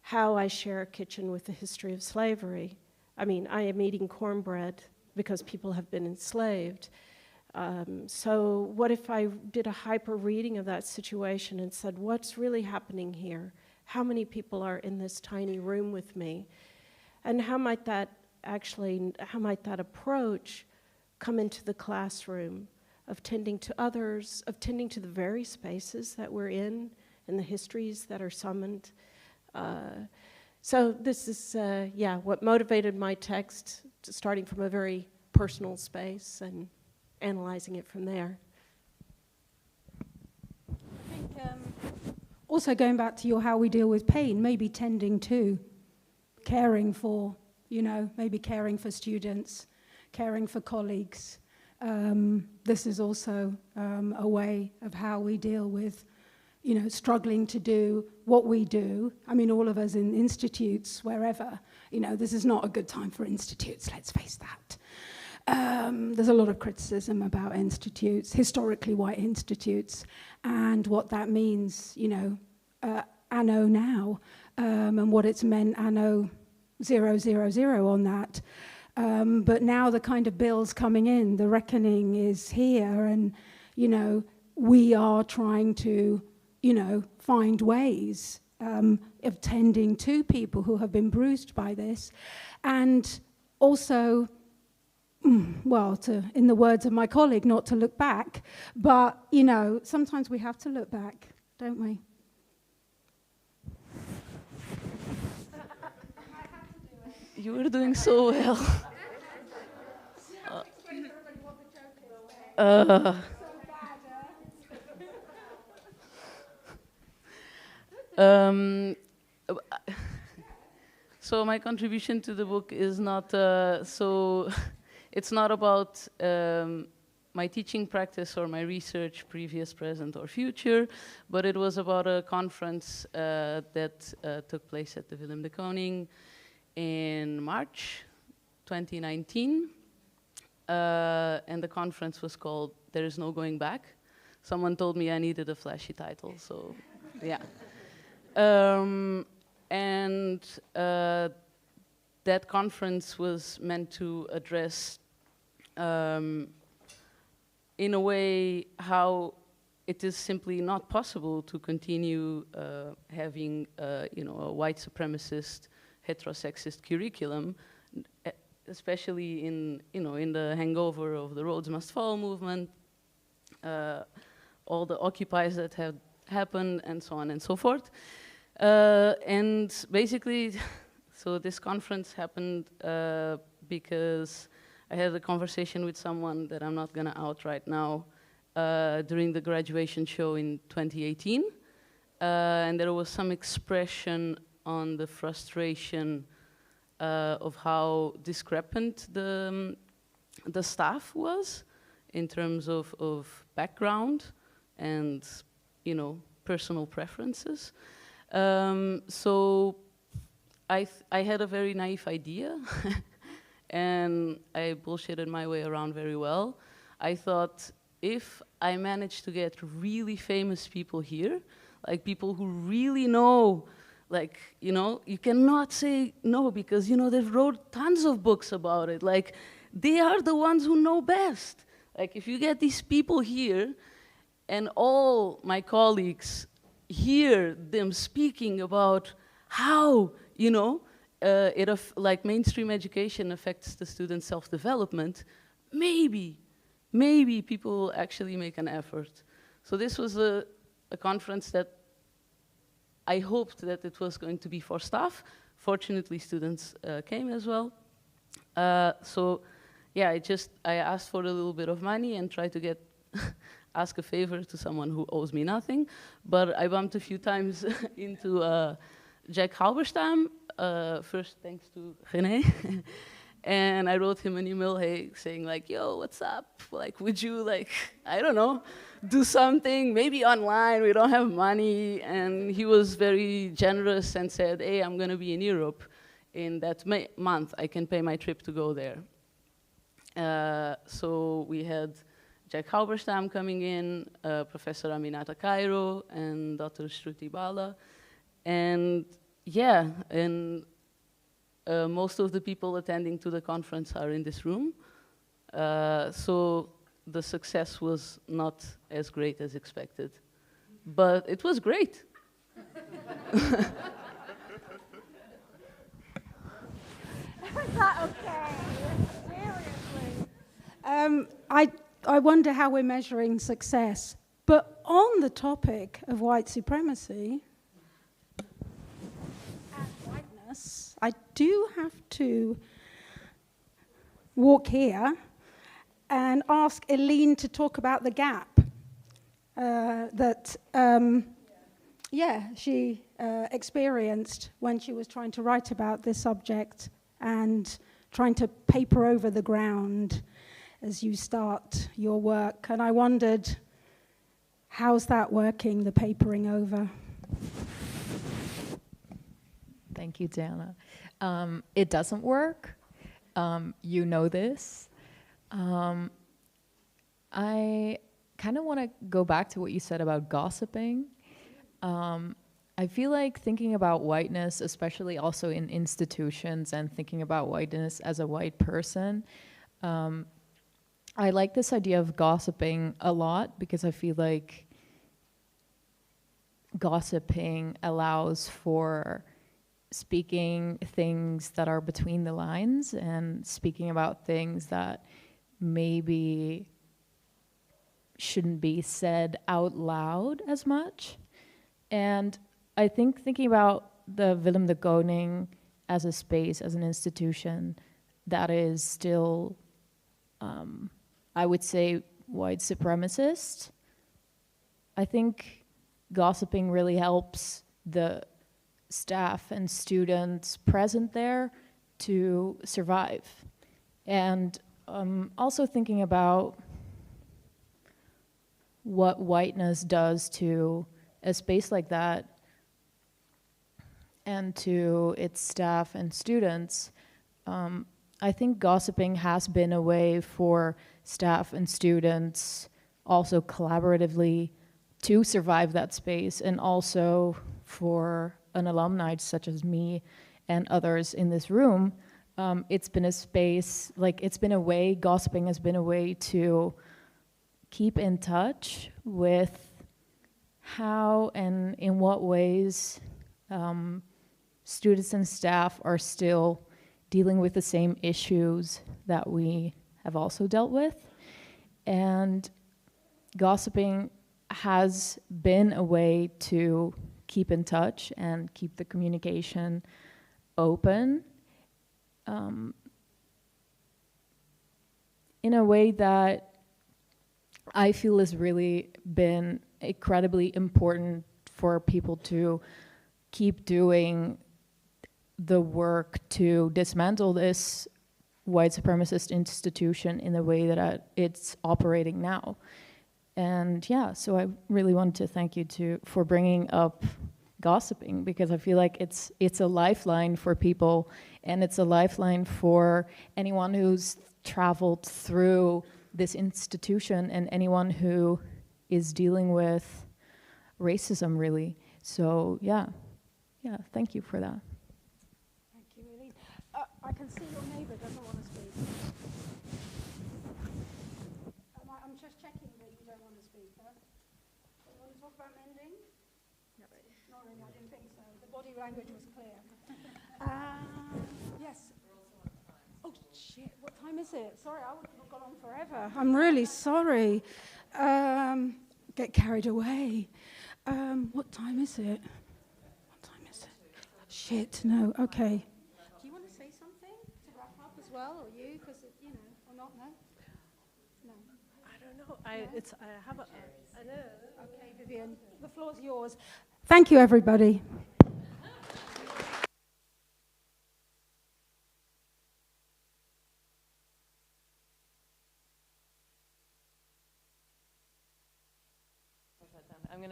how I share a kitchen with the history of slavery. I mean, I am eating cornbread because people have been enslaved. So what if I did a hyper reading of that situation and said, what's really happening here? How many people are in this tiny room with me? And how might that approach come into the classroom of tending to others, of tending to the very spaces that we're in and the histories that are summoned? So this is, what motivated my text, starting from a very personal space and analyzing it from there. I think also going back to your how we deal with pain, maybe tending to, caring for, maybe caring for students, caring for colleagues. This is also a way of how we deal with, struggling to do what we do. I mean, all of us in institutes, wherever, this is not a good time for institutes, let's face that. There's a lot of criticism about institutes, historically white institutes, and what that means, anno now, and what it's meant anno 000 on that. But now the kind of bills coming in, the reckoning is here, and, we are trying to, find ways of tending to people who have been bruised by this, and also, in the words of my colleague, not to look back, but, sometimes we have to look back, don't we? You were doing so well. So my contribution to the book is not it's not about my teaching practice or my research, previous, present, or future, but it was about a conference that took place at the Willem de Kooning in March 2019. And the conference was called There Is No Going Back. Someone told me I needed a flashy title, so yeah. That conference was meant to address, in a way, how it is simply not possible to continue having, a white supremacist, heterosexist curriculum, especially in the hangover of the Rhodes Must Fall movement, all the occupies that had happened, and so on and so forth. And basically, so this conference happened because I had a conversation with someone that I'm not gonna out right now during the graduation show in 2018. And there was some expression on the frustration of how discrepant the staff was in terms of background and, personal preferences. So I had a very naive idea, and I bullshitted my way around very well. I thought, if I manage to get really famous people here, like people who really know, like, you cannot say no because, they've wrote tons of books about it. Like, they are the ones who know best. Like, if you get these people here, and all my colleagues hear them speaking about how, like mainstream education affects the student's self-development, maybe people will actually make an effort. So this was a conference that I hoped that it was going to be for staff. Fortunately, students came as well. So yeah, I asked for a little bit of money and tried to ask a favor to someone who owes me nothing. But I bumped a few times into Jack Halberstam, first thanks to René. And I wrote him an email, hey, saying like, yo, what's up? Like, would you like, I don't know, do something, maybe online, we don't have money. And he was very generous and said, hey, I'm gonna be in Europe in that month. I can pay my trip to go there. So we had Jack Halberstam coming in, Professor Aminata Cairo, and Dr. Shruti Bala. And yeah, and most of the people attending to the conference are in this room. So the success was not as great as expected, but it was great. Is that okay? Seriously. I wonder how we're measuring success. But on the topic of white supremacy and whiteness, I do have to walk here and ask Eileen to talk about the gap that she experienced when she was trying to write about this subject and trying to paper over the ground as you start your work. And I wondered, how's that working, the papering over? Thank you, Teana. It doesn't work. You know this. I kind of want to go back to what you said about gossiping. I feel like thinking about whiteness, especially also in institutions, and thinking about whiteness as a white person, I like this idea of gossiping a lot because I feel like gossiping allows for speaking things that are between the lines and speaking about things that maybe shouldn't be said out loud as much. And I think thinking about the Willem de Kooning as a space, as an institution that is still, I would say, white supremacist, I think gossiping really helps the staff and students present there to survive. And also thinking about what whiteness does to a space like that and to its staff and students, I think gossiping has been a way for staff and students also collaboratively to survive that space, and also for an alumni such as me and others in this room, it's been a space, gossiping has been a way to keep in touch with how and in what ways students and staff are still dealing with the same issues that we have also dealt with. And gossiping has been a way to keep in touch and keep the communication open in a way that I feel has really been incredibly important for people to keep doing the work to dismantle this white supremacist institution in the way that it's operating now. And yeah, so I really wanted to thank you for bringing up gossiping, because I feel like it's a lifeline for people, and it's a lifeline for anyone who's traveled through this institution and anyone who is dealing with racism, really. So yeah, thank you for that. Thank you, Eileen. I can see your neighbour doesn't want to speak. I'm just checking that you don't want to speak, huh? You want to talk about mending? Not really. Not really, I didn't think so. The body language was clear. Yes. Oh, shit, what time is it? Sorry, I would have gone on forever. I'm really sorry. Get carried away. What time is it? What time is it? Shit, no, okay. Do you want to say something to wrap up as well, or you? Because, or not, no? No. I don't know. I know. Okay, Vivian, the floor's yours. Thank you, everybody.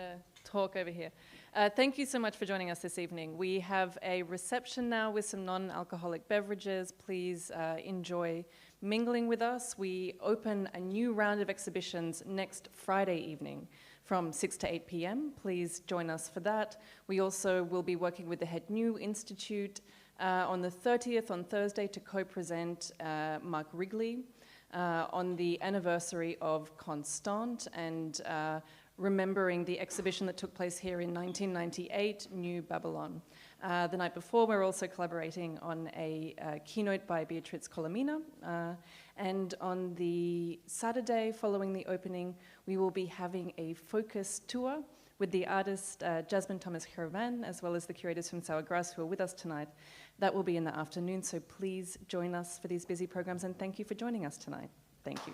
to talk over here. Thank you so much for joining us this evening. We have a reception now with some non-alcoholic beverages. Please enjoy mingling with us. We open a new round of exhibitions next Friday evening from 6 to 8 p.m. Please join us for that. We also will be working with the Het Nieuw Institute on the 30th on Thursday to co-present Mark Wrigley on the anniversary of Constant and remembering the exhibition that took place here in 1998, New Babylon. The night before, we're also collaborating on a keynote by Beatriz Colomina. And on the Saturday following the opening, we will be having a focus tour with the artist Jasmine Thomas-Hervan, as well as the curators from Sour Grass who are with us tonight. That will be in the afternoon, so please join us for these busy programs, and thank you for joining us tonight. Thank you.